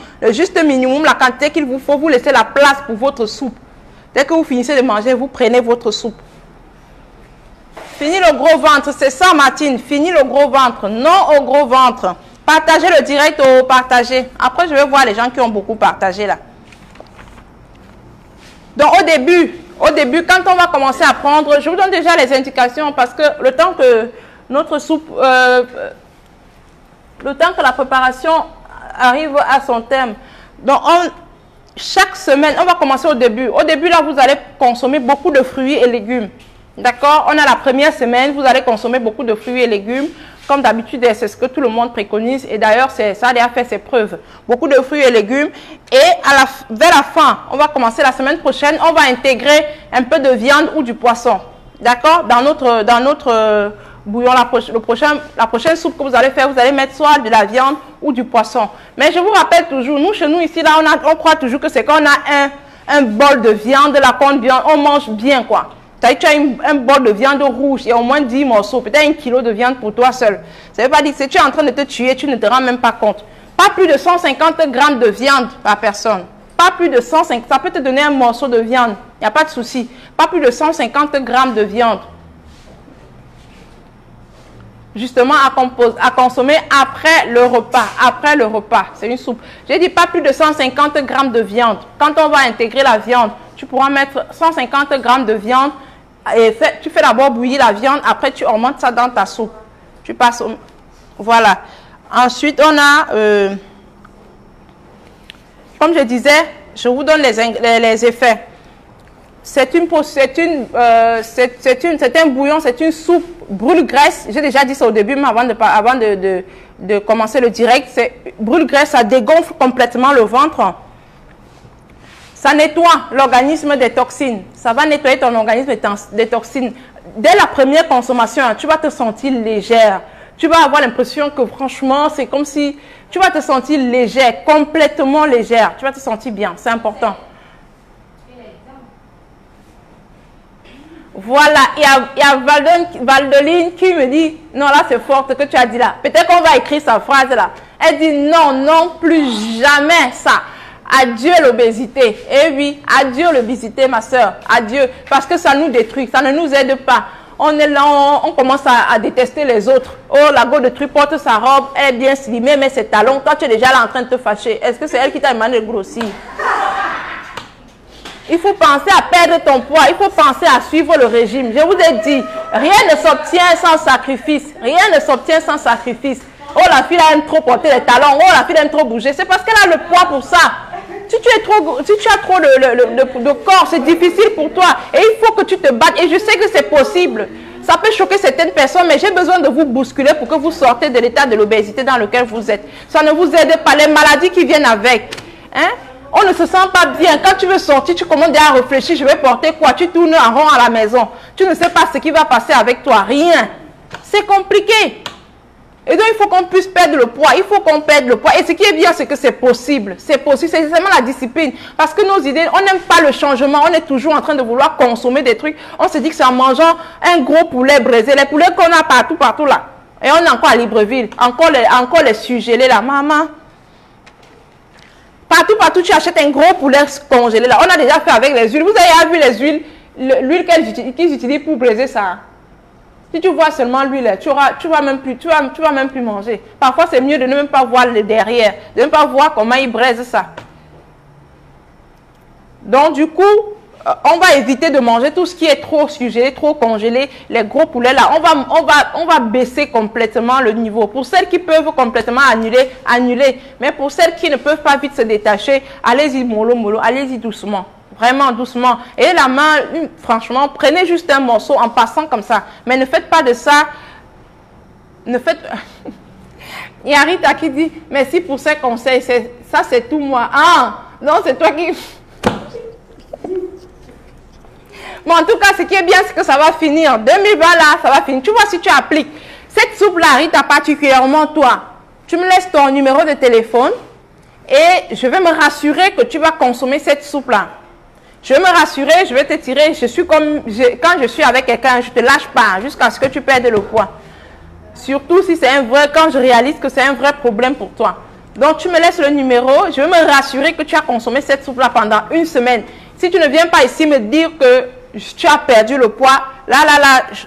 la quantité qu'il vous faut. Vous laissez la place pour votre soupe. Dès que vous finissez de manger, vous prenez votre soupe. Fini le gros ventre, c'est ça Martine. Fini le gros ventre, non au gros ventre. Partagez le direct au partager. Après, je vais voir les gens qui ont beaucoup partagé là. Donc au début, quand on va commencer à prendre, je vous donne déjà les indications parce que le temps que notre soupe, le temps que la préparation arrive à son terme, donc chaque semaine, on va commencer au début. Au début, là, vous allez consommer beaucoup de fruits et légumes. D'accord? On a la première semaine, vous allez consommer beaucoup de fruits et légumes. Comme d'habitude, c'est ce que tout le monde préconise. Et d'ailleurs, ça a déjà fait ses preuves. Beaucoup de fruits et légumes. Et vers la fin, on va commencer la semaine prochaine, on va intégrer un peu de viande ou du poisson. D'accord? Dans notre bouillon, la prochaine soupe que vous allez faire, vous allez mettre soit de la viande ou du poisson. Mais je vous rappelle toujours, nous, chez nous, ici, là, on croit toujours que c'est quand on a un bol de viande, là, on mange bien, quoi. Tu as un bol de viande rouge et au moins 10 morceaux, peut-être 1 kilo de viande pour toi seul. Ça ne veut pas dire que si tu es en train de te tuer, tu ne te rends même pas compte. Pas plus de 150 grammes de viande par personne. Pas plus de 150, ça peut te donner un morceau de viande, il n'y a pas de souci. Pas plus de 150 grammes de viande. Justement à consommer après le repas. C'est une soupe. J'ai dit pas plus de 150 grammes de viande. Quand on va intégrer la viande, tu pourras mettre 150 grammes de viande et tu fais d'abord bouillir la viande, après tu augmentes ça dans ta soupe. Tu passes au... Voilà. Ensuite, on a, comme je disais, je vous donne les effets. C'est un bouillon, c'est une soupe brûle-graisse. J'ai déjà dit ça au début, mais avant de commencer le direct, c'est brûle-graisse, ça dégonfle complètement le ventre. Ça nettoie l'organisme des toxines. Ça va nettoyer ton organisme des toxines. Dès la première consommation, tu vas te sentir légère. Tu vas avoir l'impression que franchement, c'est comme si tu vas te sentir légère, complètement légère. Tu vas te sentir bien, c'est important. Voilà, il y a Valdeline qui me dit, non là c'est fort ce que tu as dit là. Peut-être qu'on va écrire sa phrase là. Elle dit non, non, plus jamais ça. Adieu l'obésité. Eh oui, adieu l'obésité ma soeur, adieu. Parce que ça nous détruit, ça ne nous aide pas. On est là, on commence à détester les autres. Oh, la go de truc porte sa robe, elle est bien slimée, mais ses talons, toi tu es déjà là en train de te fâcher. Est-ce que c'est elle qui t'a demandé de grossir? Il faut penser à perdre ton poids. Il faut penser à suivre le régime. Je vous ai dit, rien ne s'obtient sans sacrifice. Rien ne s'obtient sans sacrifice. Oh, la fille aime trop porter les talons. Oh, la fille aime trop bouger. C'est parce qu'elle a le poids pour ça. Si tu as trop de corps, c'est difficile pour toi. Et il faut que tu te battes. Et je sais que c'est possible. Ça peut choquer certaines personnes, mais j'ai besoin de vous bousculer pour que vous sortez de l'état de l'obésité dans lequel vous êtes. Ça ne vous aide pas, les maladies qui viennent avec. Hein? On ne se sent pas bien. Quand tu veux sortir, tu commences déjà à réfléchir, je vais porter quoi? Tu tournes en rond à la maison. Tu ne sais pas ce qui va passer avec toi. Rien. C'est compliqué. Et donc, il faut qu'on puisse perdre le poids. Il faut qu'on perde le poids. Et ce qui est bien, c'est que c'est possible. C'est possible. C'est seulement la discipline. Parce que nos idées, on n'aime pas le changement. On est toujours en train de vouloir consommer des trucs. On se dit que c'est en mangeant un gros poulet braisé. Les poulets qu'on a partout là. Et on est encore à Libreville. Encore les surgelés là. Maman. Partout, tu achètes un gros poulet congelé là. On a déjà fait avec les huiles. Vous avez vu les huiles, l'huile qu'ils utilisent pour braiser ça. Si tu vois seulement l'huile, tu vas même plus manger. Parfois, c'est mieux de ne même pas voir le derrière, de ne même pas voir comment ils braisent ça. Donc, du coup, on va éviter de manger tout ce qui est trop surgelé, trop congelé. Les gros poulets là, on va baisser complètement le niveau. Pour celles qui peuvent complètement annuler. Mais pour celles qui ne peuvent pas vite se détacher, allez-y mollo, allez-y doucement. Vraiment doucement. Et la main, franchement, prenez juste un morceau en passant comme ça. Mais ne faites pas de ça. Ne faites... Il y a Rita qui dit, merci pour ces conseils. Ça, c'est tout moi. Ah, non, c'est toi qui... Bon, en tout cas, ce qui est bien, c'est que ça va finir. 2020, là, ça va finir. Tu vois, si tu appliques cette soupe-là, Rita, particulièrement toi, tu me laisses ton numéro de téléphone et je vais me rassurer que tu vas consommer cette soupe-là. Je vais me rassurer, je vais te tirer. Quand je suis avec quelqu'un, je ne te lâche pas jusqu'à ce que tu perdes le poids. Surtout si c'est un vrai, quand je réalise que c'est un vrai problème pour toi. Donc, tu me laisses le numéro. Je vais me rassurer que tu as consommé cette soupe-là pendant une semaine. Si tu ne viens pas ici me dire que tu as perdu le poids, là,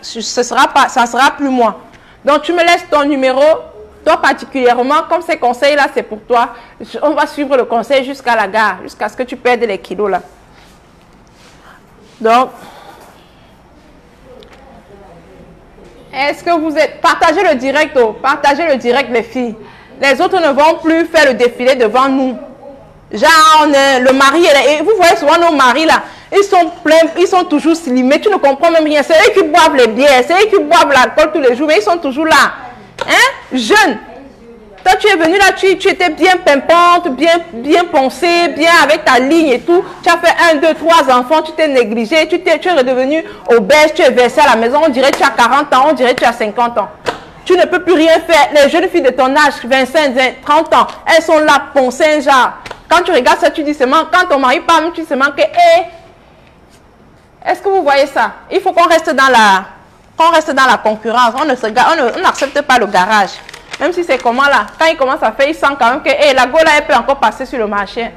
ça ne sera plus moi. Donc, tu me laisses ton numéro. Toi particulièrement, comme ces conseils-là, c'est pour toi. On va suivre le conseil jusqu'à la gare, jusqu'à ce que tu perdes les kilos là. Donc, est-ce que vous êtes... Partagez le direct, partagez le direct les filles. Les autres ne vont plus faire le défilé devant nous. Genre, le mari, et vous voyez souvent nos maris là, ils sont pleins, ils sont toujours slimés, tu ne comprends même rien. C'est eux qui boivent les bières, c'est eux qui boivent l'alcool tous les jours, mais ils sont toujours là. Hein? Jeunes. Toi, tu es venu là, tu étais bien pimpante, bien poncée, bien avec ta ligne et tout. Tu as fait 1, 2, 3 enfants, tu t'es négligé, tu es redevenu obèse, tu es versé à la maison, on dirait que tu as 40 ans, on dirait que tu as 50 ans. Tu ne peux plus rien faire. Les jeunes filles de ton âge, 25, 30 ans, elles sont là, poncées, genre. Quand tu regardes ça, tu dis seulement, quand ton mari parle, tu dis seulement que, est-ce que vous voyez ça? Il faut qu'on reste dans la concurrence. On n'accepte pas le garage. Même si c'est comment là, quand il commence à faire, il sent quand même que la go là, elle peut encore passer sur le marché.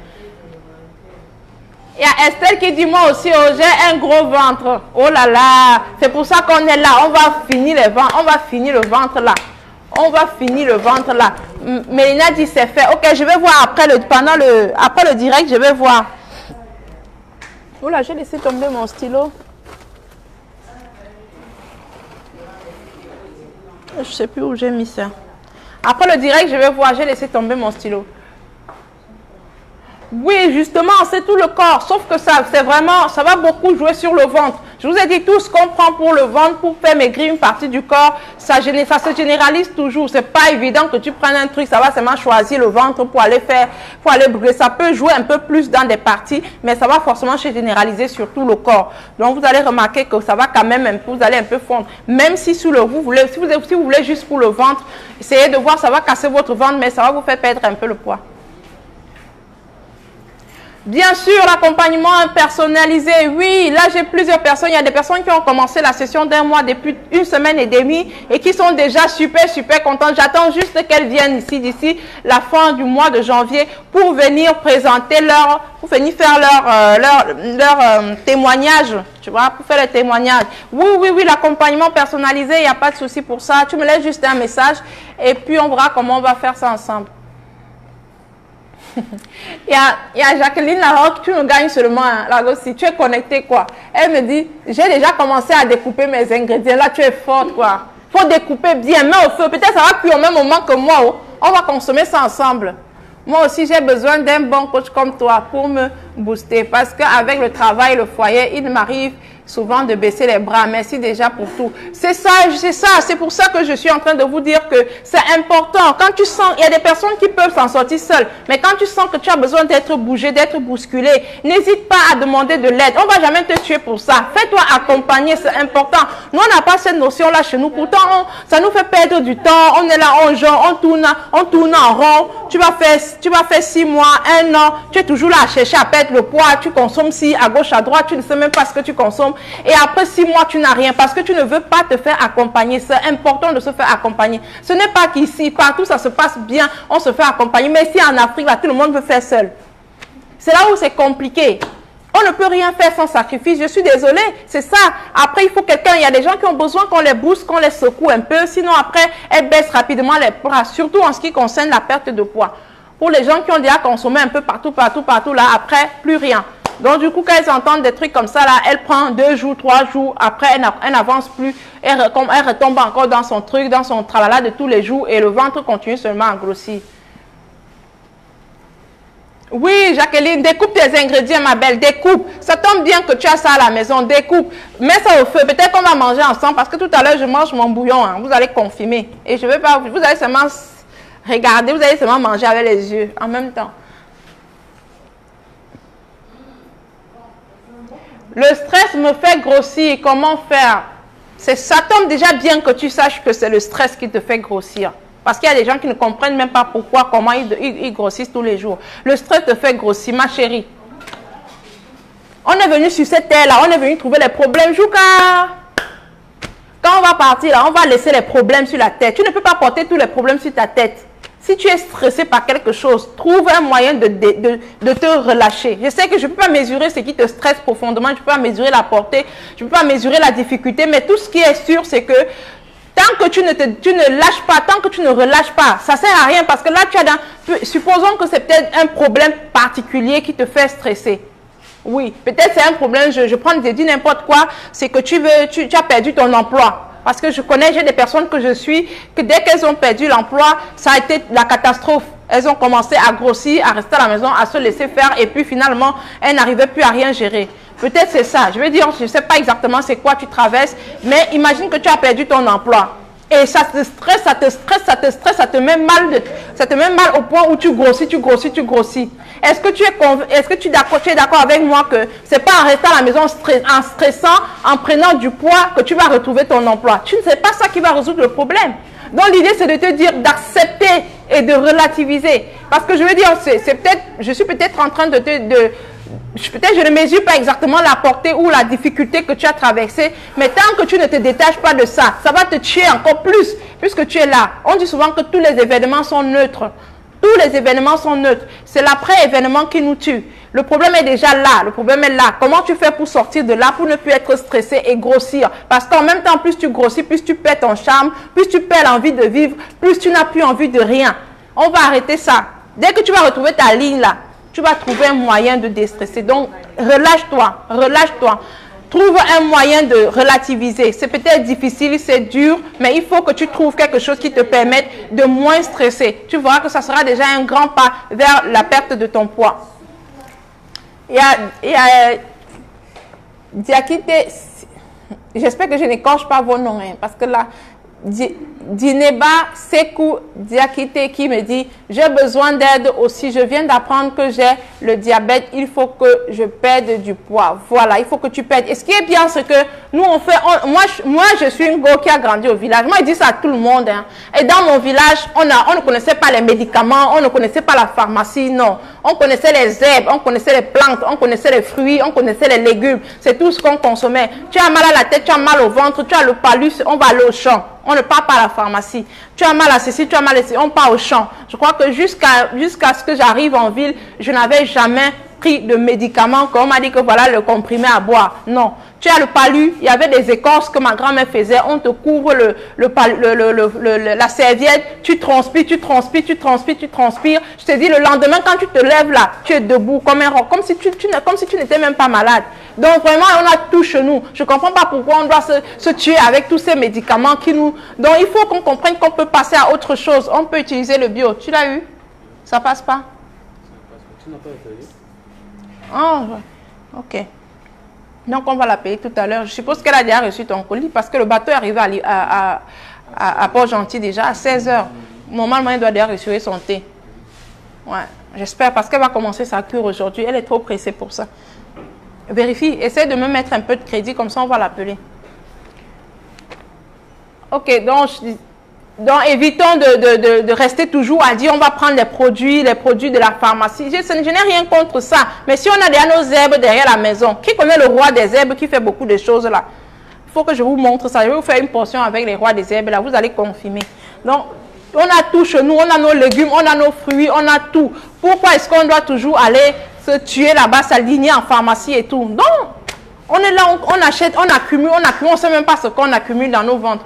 Il y a Estelle qui dit, moi aussi, oh, j'ai un gros ventre. Oh là là, c'est pour ça qu'on est là. On va finir le ventre, là. On va finir le ventre là. Mélina dit, c'est fait. Ok, je vais voir après le direct, je vais voir. Oh là, j'ai laissé tomber mon stylo. Je ne sais plus où j'ai mis ça. Après le direct, je vais voir. J'ai laissé tomber mon stylo. Oui, justement, c'est tout le corps. Sauf que ça va beaucoup jouer sur le ventre. Je vous ai dit, tout ce qu'on prend pour le ventre, pour faire maigrir une partie du corps, ça se généralise toujours. C'est pas évident que tu prennes un truc, ça va seulement choisir le ventre pour aller brûler. Ça peut jouer un peu plus dans des parties, mais ça va forcément se généraliser sur tout le corps. Donc, vous allez remarquer que ça va quand même un peu, vous allez un peu fondre. Même si si vous voulez juste pour le ventre, essayez de voir, ça va casser votre ventre, mais ça va vous faire perdre un peu le poids. Bien sûr, l'accompagnement personnalisé, oui, là j'ai plusieurs personnes, il y a des personnes qui ont commencé la session d'un mois depuis 1 semaine et demie et qui sont déjà super contentes. J'attends juste qu'elles viennent ici, d'ici la fin du mois de janvier pour venir présenter pour venir faire leur témoignage, tu vois, pour faire le témoignage. Oui, l'accompagnement personnalisé, il n'y a pas de souci pour ça. Tu me laisses juste un message et puis on verra comment on va faire ça ensemble. Il y a Jacqueline Laroque, tu me gagnes seulement là aussi, tu es connectée quoi. Elle me dit, j'ai déjà commencé à découper mes ingrédients, là tu es forte quoi. Faut découper bien, mets au feu, peut-être ça va plus au même moment que moi, on va consommer ça ensemble. Moi aussi j'ai besoin d'un bon coach comme toi pour me booster parce qu'avec le travail, le foyer, il m'arrive souvent de baisser les bras. Merci déjà pour tout. C'est ça, c'est pour ça que je suis en train de vous dire que c'est important. Quand tu sens, il y a des personnes qui peuvent s'en sortir seules, mais quand tu sens que tu as besoin d'être bougé, d'être bousculé, n'hésite pas à demander de l'aide. On ne va jamais te tuer pour ça. Fais-toi accompagner, c'est important. Nous, on n'a pas cette notion-là chez nous. Pourtant, ça nous fait perdre du temps. On est là, on tourne en rond. Tu vas faire 6 mois, 1 an. Tu es toujours là à chercher à perdre le poids. Tu consommes à gauche, à droite. Tu ne sais même pas ce que tu consommes. Et après 6 mois, tu n'as rien parce que tu ne veux pas te faire accompagner. C'est important de se faire accompagner. Ce n'est pas qu'ici, partout, ça se passe bien. On se fait accompagner. Mais ici, en Afrique, là, tout le monde veut faire seul. C'est là où c'est compliqué. On ne peut rien faire sans sacrifice. Je suis désolée, c'est ça. Après, il faut quelqu'un. Il y a des gens qui ont besoin qu'on les booste, qu'on les secoue un peu. Sinon, après, elles baissent rapidement les bras. Surtout en ce qui concerne la perte de poids. Pour les gens qui ont déjà consommé un peu partout, là, après, plus rien. Donc, du coup, quand elles entendent des trucs comme ça, là, elle prend 2 jours, 3 jours. Après, elle n'avance plus. Elle retombe encore dans son truc, dans son tralala de tous les jours. Et le ventre continue seulement à grossir. Oui, Jacqueline, découpe tes ingrédients, ma belle, découpe. Ça tombe bien que tu as ça à la maison, découpe. Mets ça au feu, peut-être qu'on va manger ensemble parce que tout à l'heure, je mange mon bouillon. Hein. Vous allez confirmer. Et je ne vais pas, vous allez seulement regarder, vous allez seulement manger avec les yeux en même temps. Le stress me fait grossir. Comment faire? Ça tombe déjà bien que tu saches que c'est le stress qui te fait grossir. Parce qu'il y a des gens qui ne comprennent même pas pourquoi, comment ils grossissent tous les jours. Le stress te fait grossir, ma chérie. On est venu sur cette terre-là, on est venu trouver les problèmes. Jouka, quand on va partir, là, on va laisser les problèmes sur la tête. Tu ne peux pas porter tous les problèmes sur ta tête. Si tu es stressé par quelque chose, trouve un moyen de te relâcher. Je sais que je ne peux pas mesurer ce qui te stresse profondément, je ne peux pas mesurer la portée, je ne peux pas mesurer la difficulté, mais tout ce qui est sûr, c'est que tant que tu ne lâches pas, tant que tu ne relâches pas, ça ne sert à rien parce que là, supposons que c'est peut-être un problème particulier qui te fait stresser. Oui, peut-être c'est un problème, je prends des dis n'importe quoi, c'est que tu as perdu ton emploi. Parce que je connais, j'ai des personnes que je suis, que dès qu'elles ont perdu l'emploi, ça a été la catastrophe. Elles ont commencé à grossir, à rester à la maison, à se laisser faire et puis finalement, elles n'arrivaient plus à rien gérer. Peut-être c'est ça. Je veux dire, je ne sais pas exactement c'est quoi tu traverses, mais imagine que tu as perdu ton emploi. Et ça te stresse, ça te met mal au point où tu grossis. Est-ce que tu es d'accord avec moi que c'est pas en restant à la maison en stressant, en prenant du poids que tu vas retrouver ton emploi? Tu ne sais pas ça qui va résoudre le problème. Donc l'idée c'est de te dire d'accepter et de relativiser. Parce que je veux dire, je suis peut-être en train peut-être je ne mesure pas exactement la portée ou la difficulté que tu as traversée, mais tant que tu ne te détaches pas de ça, ça va te tuer encore plus, puisque tu es là. On dit souvent que tous les événements sont neutres. Tous les événements sont neutres. C'est l'après-événement qui nous tue. Le problème est déjà là. Le problème est là. Comment tu fais pour sortir de là, pour ne plus être stressé et grossir? Parce qu'en même temps, plus tu grossis, plus tu perds ton charme, plus tu perds l'envie de vivre, plus tu n'as plus envie de rien. On va arrêter ça. Dès que tu vas retrouver ta ligne là, tu vas trouver un moyen de déstresser. Donc, relâche-toi, relâche-toi. Trouve un moyen de relativiser. C'est peut-être difficile, c'est dur, mais il faut que tu trouves quelque chose qui te permette de moins stresser. Tu verras que ça sera déjà un grand pas vers la perte de ton poids. Il y a Diakite, j'espère que je n'écorche pas vos noms, hein, parce que là, Dineba Sekou Diakite qui me dit « J'ai besoin d'aide aussi, je viens d'apprendre que j'ai le diabète, il faut que je perde du poids. » Voilà, il faut que tu perdes. Et ce qui est bien, c'est que nous, on fait... moi, je suis une go qui a grandi au village. Moi, je dis ça à tout le monde. Hein. Et dans mon village, on ne connaissait pas les médicaments, on ne connaissait pas la pharmacie, non. On connaissait les herbes, on connaissait les plantes, on connaissait les fruits, on connaissait les légumes. C'est tout ce qu'on consommait. Tu as mal à la tête, tu as mal au ventre, tu as le palus, on va aller au champ. On ne part pas à la pharmacie. Tu as mal à ceci, tu as mal à ceci, on part au champ. Je crois que jusqu'à ce que j'arrive en ville, je n'avais jamais pris de médicaments, comme on m'a dit que voilà le comprimé à boire. Non. Tu as le palu, il y avait des écorces que ma grand-mère faisait, on te couvre la serviette, tu transpires. Je te dis, le lendemain, quand tu te lèves là, tu es debout comme un roc, comme si tu n'étais même pas malade. Donc vraiment, on a tout chez nous. Je ne comprends pas pourquoi on doit se tuer avec tous ces médicaments qui nous... Donc il faut qu'on comprenne qu'on peut passer à autre chose. On peut utiliser le bio. Tu l'as eu? Ça passe pas? Ça passe pas. Tu n'as pas essayé? Ah, ouais. Ok. Donc, on va l'appeler tout à l'heure. Je suppose qu'elle a déjà reçu ton colis parce que le bateau est arrivé à Port-Gentil déjà à 16 h. Normalement, elle doit déjà recevoir son thé. Ouais, j'espère parce qu'elle va commencer sa cure aujourd'hui. Elle est trop pressée pour ça. Vérifie, essaie de me mettre un peu de crédit, comme ça on va l'appeler. Ok, donc évitons de rester toujours à dire on va prendre les produits de la pharmacie. Je n'ai rien contre ça. Mais si on a déjà nos herbes derrière la maison, qui connaît le roi des herbes qui fait beaucoup de choses là? Il faut que je vous montre ça. Je vais vous faire une portion avec les rois des herbes là, vous allez confirmer. Donc, on a tout chez nous, on a nos légumes, on a nos fruits, on a tout. Pourquoi est-ce qu'on doit toujours aller se tuer là-bas, s'aligner en pharmacie et tout? Donc, on est là, on achète, on accumule, on ne sait même pas ce qu'on accumule dans nos ventres.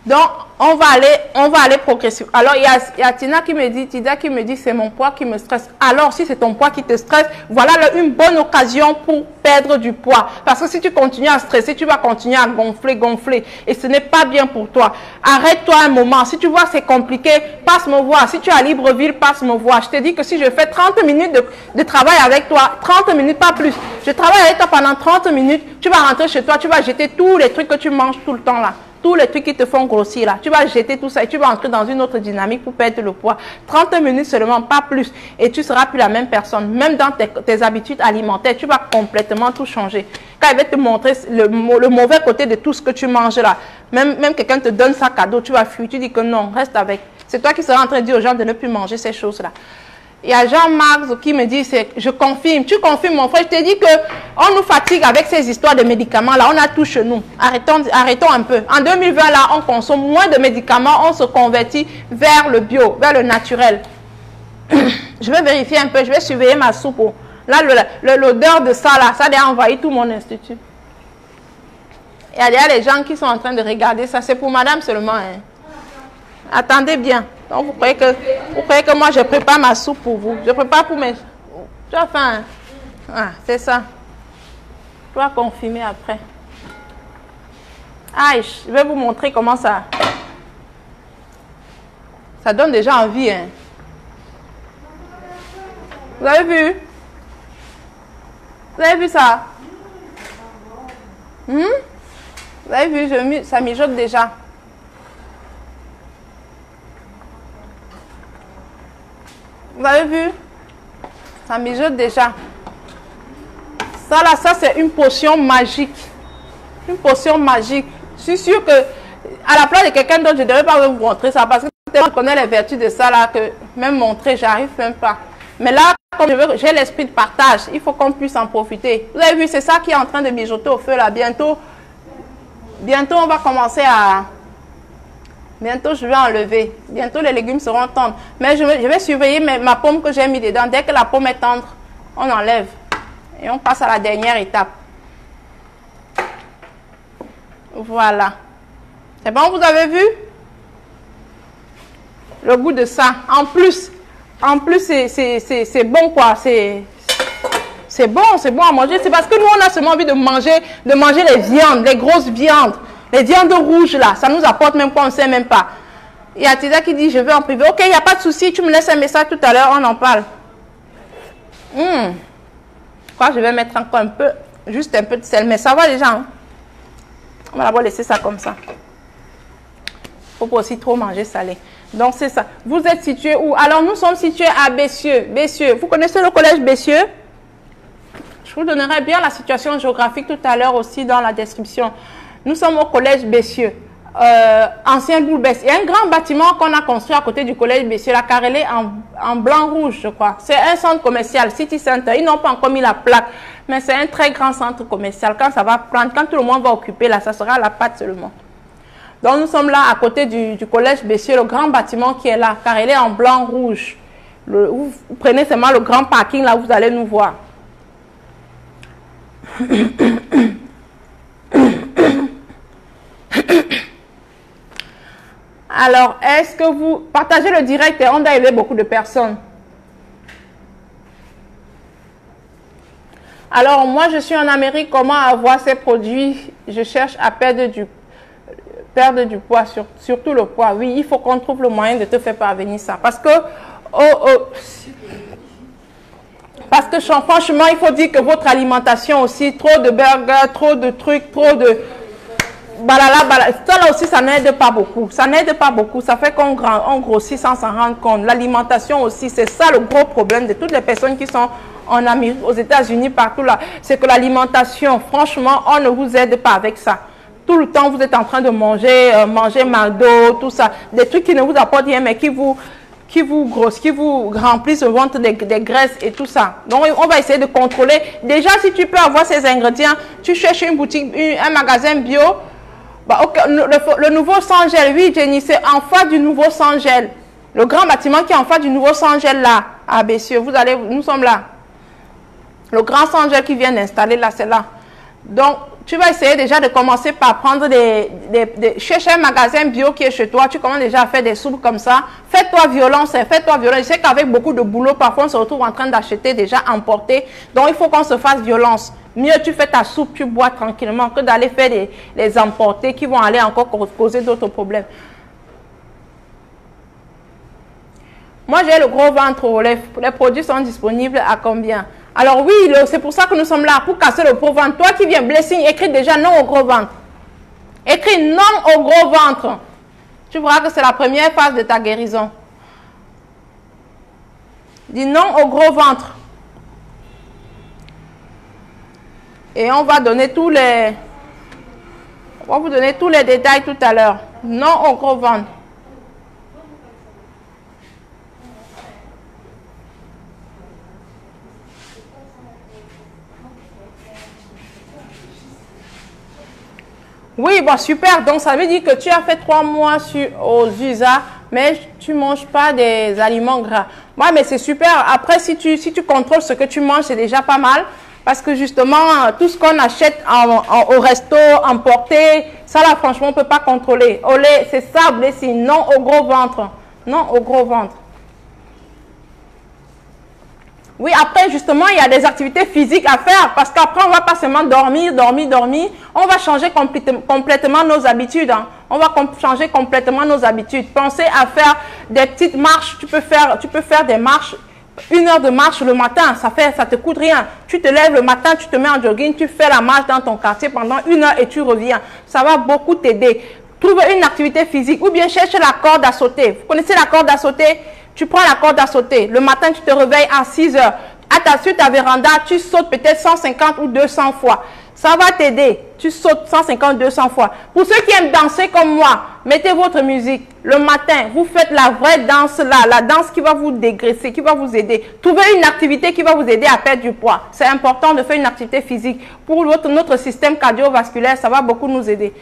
Donc, on va aller progressivement. Alors, il y a Tina qui me dit, c'est mon poids qui me stresse. Alors, si c'est ton poids qui te stresse, voilà une bonne occasion pour perdre du poids. Parce que si tu continues à stresser, tu vas continuer à gonfler. Et ce n'est pas bien pour toi. Arrête-toi un moment. Si tu vois que c'est compliqué, passe me voir. Si tu es à Libreville, passe me voir. Je te dis que si je fais 30 minutes de travail avec toi, 30 minutes, pas plus. Je travaille avec toi pendant 30 minutes. Tu vas rentrer chez toi, tu vas jeter tous les trucs que tu manges tout le temps là. Tous les trucs qui te font grossir là, tu vas jeter tout ça et tu vas entrer dans une autre dynamique pour perdre le poids. 30 minutes seulement, pas plus. Et tu ne seras plus la même personne. Même dans tes habitudes alimentaires, tu vas complètement tout changer. Quand il va te montrer le mauvais côté de tout ce que tu manges là, même quelqu'un te donne ça cadeau, tu vas fuir, tu dis que non, reste avec. C'est toi qui seras en train de dire aux gens de ne plus manger ces choses-là. Il y a Jean-Marc qui me dit, je confirme. Tu confirmes, mon frère. Je te dis qu'on nous fatigue avec ces histoires de médicaments. Là, on a tout chez nous. Arrêtons un peu. En 2020, là, on consomme moins de médicaments. On se convertit vers le bio, vers le naturel. Je vais vérifier un peu. Je vais surveiller ma soupe. Là, l'odeur de ça, là, ça a envahi tout mon institut. Il y a déjà les gens qui sont en train de regarder ça. C'est pour madame seulement. Hein. Attendez bien. Donc, vous croyez que moi, je prépare ma soupe pour vous. Je prépare pour mes... Tu as faim, hein? Ah, c'est ça. Tu vas confirmer après. Aïe, je vais vous montrer comment ça... Ça donne déjà envie, hein? Vous avez vu? Vous avez vu ça? Vous avez vu? Ça mijote déjà. Vous avez vu? Ça mijote déjà. Ça là, ça c'est une potion magique. Une potion magique. Je suis sûre que à la place de quelqu'un d'autre, je ne devrais pas vous montrer ça parce que je connais les vertus de ça là que même montrer, j'arrive même pas. Mais là, comme j'ai l'esprit de partage, il faut qu'on puisse en profiter. Vous avez vu, c'est ça qui est en train de mijoter au feu là. Bientôt, on va commencer à... Bientôt, je vais enlever. Bientôt, les légumes seront tendres. Mais je vais surveiller ma pomme que j'ai mis dedans. Dès que la pomme est tendre, on enlève. Et on passe à la dernière étape. Voilà. C'est bon, vous avez vu? Le goût de ça. En plus, c'est bon quoi. C'est bon à manger. C'est parce que nous, on a seulement envie de manger les viandes, les grosses viandes. Les viandes rouges là, ça nous apporte même quoi, on ne sait même pas. Il y a Tida qui dit, je vais en privé. Ok, il n'y a pas de souci, tu me laisses un message tout à l'heure, on en parle. Je crois que je vais mettre encore un peu, juste un peu de sel, mais ça va déjà. Hein? On va d'abord laisser ça comme ça. Il ne faut pas aussi trop manger salé. Donc c'est ça. Vous êtes situé où? Alors nous sommes situés à Bessieux. Bessieux. Vous connaissez le collège Bessieux? Je vous donnerai bien la situation géographique tout à l'heure aussi dans la description. Nous sommes au collège Bessieux, ancien boule Bessieux. Il y a un grand bâtiment qu'on a construit à côté du collège Bessieux, la carrelée en blanc-rouge, je crois. C'est un centre commercial, City Center. Ils n'ont pas encore mis la plaque, mais c'est un très grand centre commercial. Quand ça va prendre, quand tout le monde va occuper là, ça sera à la pâte seulement. Donc nous sommes là à côté du collège Bessieux, le grand bâtiment qui est là, carrelé en blanc-rouge. Vous prenez seulement le grand parking là, vous allez nous voir. Alors, est-ce que vous partagez le direct et on doit aider beaucoup de personnes? Alors, moi, je suis en Amérique. Comment avoir ces produits? Je cherche à perdre du poids, surtout le poids. Oui, il faut qu'on trouve le moyen de te faire parvenir ça. Parce que, Parce que franchement, il faut dire que votre alimentation aussi, trop de burgers, trop de trucs, trop de... Balala, balala. Ça là aussi, ça n'aide pas beaucoup. Ça n'aide pas beaucoup. Ça fait qu'on grossit sans s'en rendre compte. L'alimentation aussi, c'est ça le gros problème de toutes les personnes qui sont en Amérique, aux États-Unis, partout là. C'est que l'alimentation, franchement, on ne vous aide pas avec ça. Tout le temps, vous êtes en train de manger, manger McDo, tout ça. Des trucs qui ne vous apportent rien, mais qui vous grossissent, qui vous remplissent le ventre des graisses et tout ça. Donc, on va essayer de contrôler. Déjà, si tu peux avoir ces ingrédients, tu cherches une boutique, un magasin bio. Bah, okay, le nouveau sans-gel, oui, Jenny, c'est en face du nouveau sans-gel. Le grand bâtiment qui est en face du nouveau sans-gel là, à Bessieux, vous allez, nous sommes là. Le grand sans-gel qui vient d'installer là, c'est là. Donc, tu vas essayer déjà de commencer par prendre chercher un magasin bio qui est chez toi. Tu commences déjà à faire des soupes comme ça. Fais-toi violence, fais-toi violence. Je sais qu'avec beaucoup de boulot, parfois on se retrouve en train d'acheter déjà emporté. Donc, il faut qu'on se fasse violence. Mieux tu fais ta soupe, tu bois tranquillement que d'aller faire des emportés qui vont aller encore causer d'autres problèmes. Moi, j'ai le gros ventre. Les produits sont disponibles à combien? Alors oui, c'est pour ça que nous sommes là, pour casser le gros ventre. Toi qui viens Blessing, écris déjà non au gros ventre. Écris non au gros ventre. Tu verras que c'est la première phase de ta guérison. Dis non au gros ventre. Et on va donner on va vous donner tous les détails tout à l'heure. Non au gros ventre. Oui, bon, super. Donc, ça veut dire que tu as fait 3 mois aux USA, mais tu ne manges pas des aliments gras. Ouais, mais c'est super. Après, si tu contrôles ce que tu manges, c'est déjà pas mal. Parce que justement, tout ce qu'on achète au resto, emporté, ça là, franchement, on ne peut pas contrôler. Olé, c'est ça, Blessing. Non au gros ventre. Non au gros ventre. Oui, après, justement, il y a des activités physiques à faire parce qu'après, on ne va pas seulement dormir. On va changer complètement nos habitudes. Hein. On va changer complètement nos habitudes. Pensez à faire des petites marches. Tu peux faire des marches. 1 heure de marche le matin, ça te coûte rien. Tu te lèves le matin, tu te mets en jogging, tu fais la marche dans ton quartier pendant 1 heure et tu reviens. Ça va beaucoup t'aider. Trouve une activité physique ou bien cherche la corde à sauter. Vous connaissez la corde à sauter? Tu prends la corde à sauter. Le matin, tu te réveilles à 6 heures. Sur ta véranda, tu sautes peut-être 150 ou 200 fois. Ça va t'aider. Tu sautes 150, 200 fois. Pour ceux qui aiment danser comme moi, mettez votre musique. Le matin, vous faites la vraie danse là. La danse qui va vous dégraisser, qui va vous aider. Trouvez une activité qui va vous aider à perdre du poids. C'est important de faire une activité physique. Pour notre système cardiovasculaire, ça va beaucoup nous aider.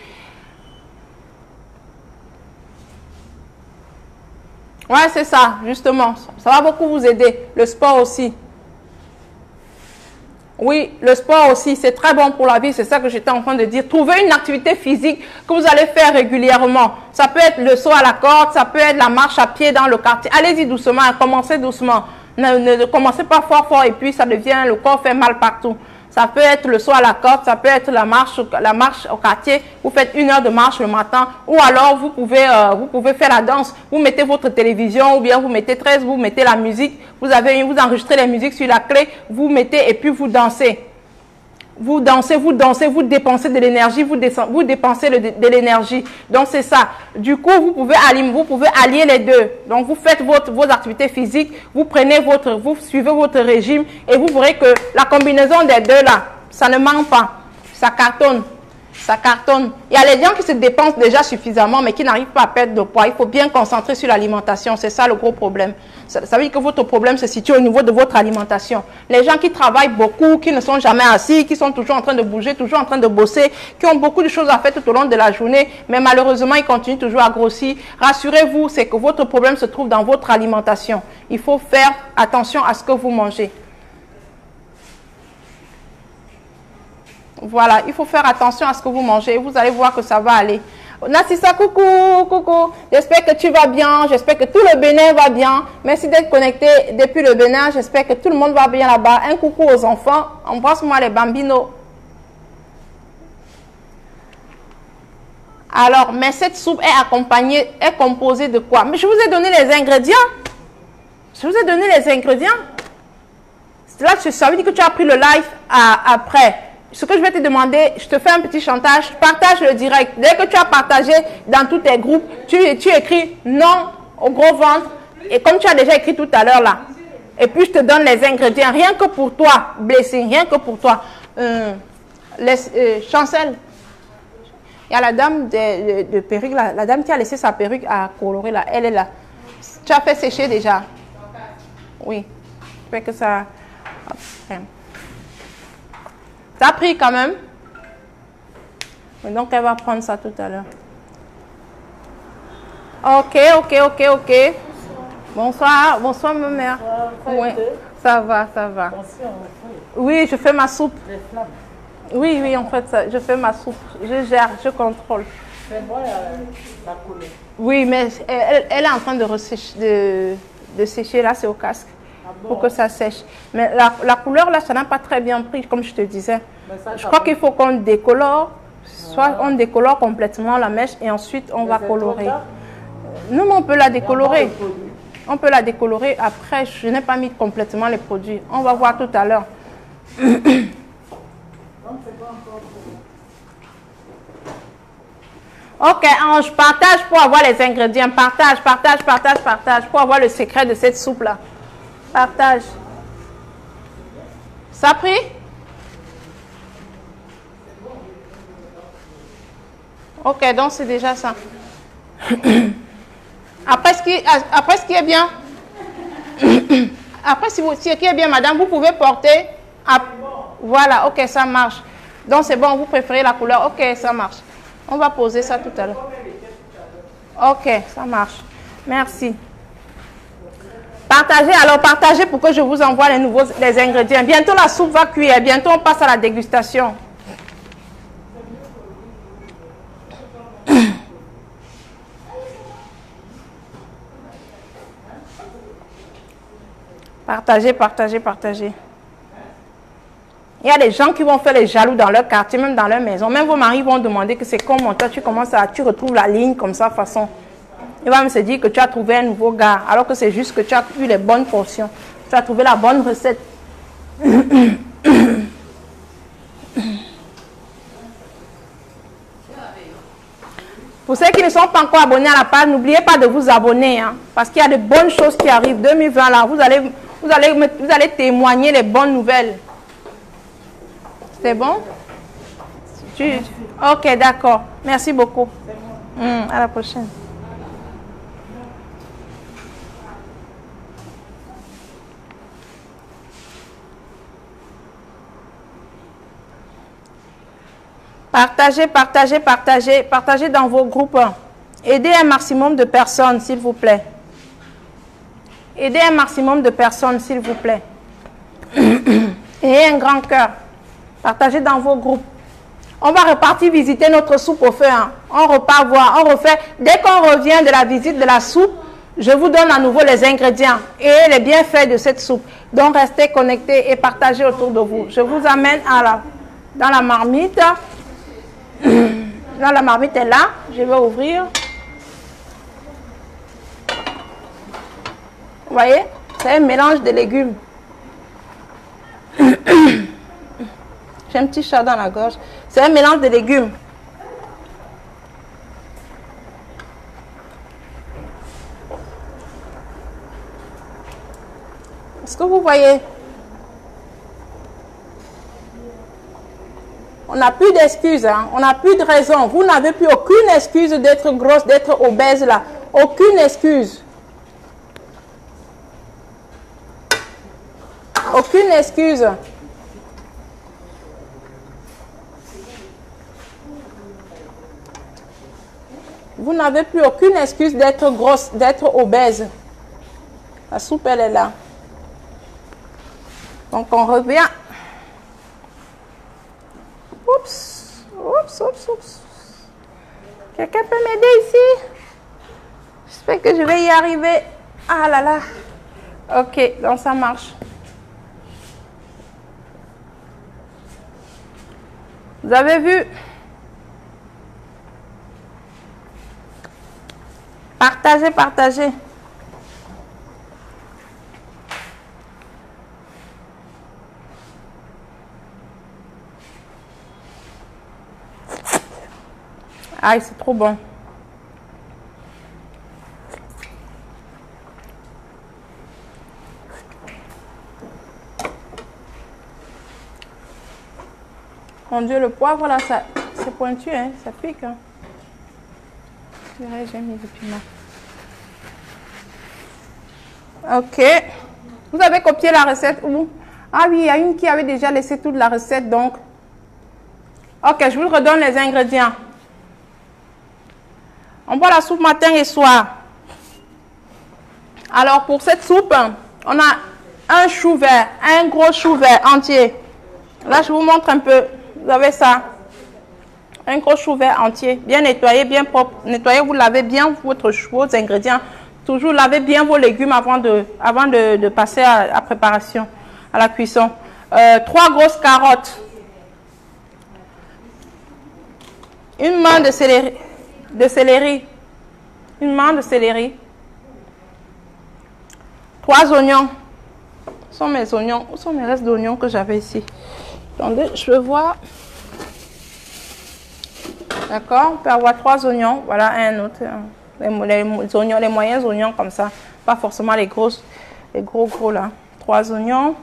Ouais, c'est ça, justement. Ça va beaucoup vous aider. Le sport aussi. Oui, le sport aussi, c'est très bon pour la vie. C'est ça que j'étais en train de dire. Trouvez une activité physique que vous allez faire régulièrement. Ça peut être le saut à la corde, ça peut être la marche à pied dans le quartier. Allez-y doucement, commencez doucement. Ne commencez pas fort et puis ça devient, le corps fait mal partout. Ça peut être le saut à la corde, ça peut être la marche au quartier. Vous faites 1 heure de marche le matin. Ou alors, vous pouvez faire la danse. Vous mettez votre télévision ou bien vous mettez vous mettez la musique. Vous enregistrez les musiques sur la clé. Vous mettez et puis vous dansez. Vous dansez, vous dépensez de l'énergie, vous dépensez de l'énergie. Donc, c'est ça. Du coup, vous pouvez allier les deux. Donc, vous faites vos activités physiques, vous suivez votre régime et vous verrez que la combinaison des deux là, ça ne manque pas. Ça cartonne. Ça cartonne. Il y a les gens qui se dépensent déjà suffisamment, mais qui n'arrivent pas à perdre de poids. Il faut bien concentrer sur l'alimentation. C'est ça le gros problème. Ça veut dire que votre problème se situe au niveau de votre alimentation. Les gens qui travaillent beaucoup, qui ne sont jamais assis, qui sont toujours en train de bouger, toujours en train de bosser, qui ont beaucoup de choses à faire tout au long de la journée, mais malheureusement, ils continuent toujours à grossir. Rassurez-vous, c'est que votre problème se trouve dans votre alimentation. Il faut faire attention à ce que vous mangez. Voilà, il faut faire attention à ce que vous mangez et vous allez voir que ça va aller. Nassissa, coucou. J'espère que tu vas bien. J'espère que tout le Bénin va bien. Merci d'être connecté depuis le Bénin. J'espère que tout le monde va bien là-bas. Un coucou aux enfants. Embrasse-moi les bambinos. Alors, mais cette soupe est composée de quoi? Mais je vous ai donné les ingrédients. Je vous ai donné les ingrédients. Là, ça veut dire que tu as pris le live après. Ce que je vais te demander, je te fais un petit chantage, partage le direct. Dès que tu as partagé dans tous tes groupes, tu écris non au gros ventre. Et comme tu as déjà écrit tout à l'heure là, et puis je te donne les ingrédients, rien que pour toi, Blessing, rien que pour toi. Chancel, il y a la dame de perruque là, la dame qui a laissé sa perruque à colorer là, elle est là. Tu as fait sécher déjà? Oui. Fait que ça... Okay. T'as pris quand même? Donc elle va prendre ça tout à l'heure. Ok. Bonsoir, bonsoir ma mère. Oui, ça va. Oui, je fais ma soupe. Oui, en fait, je fais ma soupe. Je gère, je contrôle. Oui, mais elle est en train de sécher, là, c'est au casque. Pour que ça sèche. Mais la couleur, là, ça n'a pas très bien pris, comme je te disais. Je crois qu'il faut qu'on décolore. Soit on décolore complètement la mèche et ensuite on va colorer. Nous, on peut la décolorer. On peut la décolorer. Après, je n'ai pas mis complètement les produits. On va voir tout à l'heure. Ok, Ange, partage pour avoir les ingrédients. Partage pour avoir le secret de cette soupe-là. Partage. Ça a pris? Ok, donc c'est déjà ça. Après, ce qui est bien, après, ce qui est bien, madame, vous pouvez porter. Voilà, ok, ça marche. Donc c'est bon, vous préférez la couleur. Ok, ça marche. On va poser ça tout à l'heure. Ok, ça marche. Merci. Partagez, alors partagez pour que je vous envoie les ingrédients. Bientôt la soupe va cuire. Bientôt on passe à la dégustation. Partagez. Il y a des gens qui vont faire les jaloux dans leur quartier, même dans leur maison. Même vos maris vont demander que c'est comment toi tu retrouves la ligne comme ça façon. Il va même se dire que tu as trouvé un nouveau gars, alors que c'est juste que tu as eu les bonnes portions. Tu as trouvé la bonne recette. Pour ceux qui ne sont pas encore abonnés à la page, n'oubliez pas de vous abonner, hein, parce qu'il y a de bonnes choses qui arrivent. 2020 là, vous allez témoigner les bonnes nouvelles. C'est bon? Ok, d'accord. Merci beaucoup. À la prochaine. Partagez dans vos groupes. Aidez un maximum de personnes, s'il vous plaît. Aidez un maximum de personnes, s'il vous plaît. Ayez un grand cœur. Partagez dans vos groupes. On va repartir visiter notre soupe au feu. Hein. On repart voir, on refait. Dès qu'on revient de la visite de la soupe, je vous donne à nouveau les ingrédients et les bienfaits de cette soupe. Donc, restez connectés et partagez autour de vous. Je vous amène dans la marmite. Là, la marmite est là. Je vais ouvrir. Vous voyez? C'est un mélange de légumes. J'ai un petit chat dans la gorge. C'est un mélange de légumes. Est-ce que vous voyez? On n'a plus d'excuses, hein? On n'a plus de raison. Vous n'avez plus aucune excuse d'être grosse, d'être obèse là. Aucune excuse. Aucune excuse. Vous n'avez plus aucune excuse d'être grosse, d'être obèse. La soupe, elle est là. Donc, on revient. Oups. Quelqu'un peut m'aider ici? J'espère que je vais y arriver. Ah là là. Ok, donc ça marche. Vous avez vu? Partagez. Aïe, c'est trop bon. Mon Dieu, le poivre là, c'est pointu, hein, ça pique. Hein. J'ai mis du piment. Ok. Vous avez copié la recette où? Ah oui, il y a une qui avait déjà laissé toute la recette, donc. Ok, je vous redonne les ingrédients. On boit la soupe matin et soir. Alors, pour cette soupe, on a un chou vert, un gros chou vert entier. Là, je vous montre un peu. Vous avez ça. Un gros chou vert entier, bien nettoyé, bien propre. Nettoyez, vous lavez bien vos ingrédients. Toujours lavez bien vos légumes avant de passer à la préparation, à la cuisson. 3 grosses carottes. Une main de céleri. Une main de céleri. 3 oignons. Où sont mes oignons? Où sont mes restes d'oignons que j'avais ici? Attendez, je veux voir. D'accord, on peut avoir 3 oignons. Voilà un autre. Les oignons, les moyens oignons comme ça. Pas forcément les gros là. 3 oignons.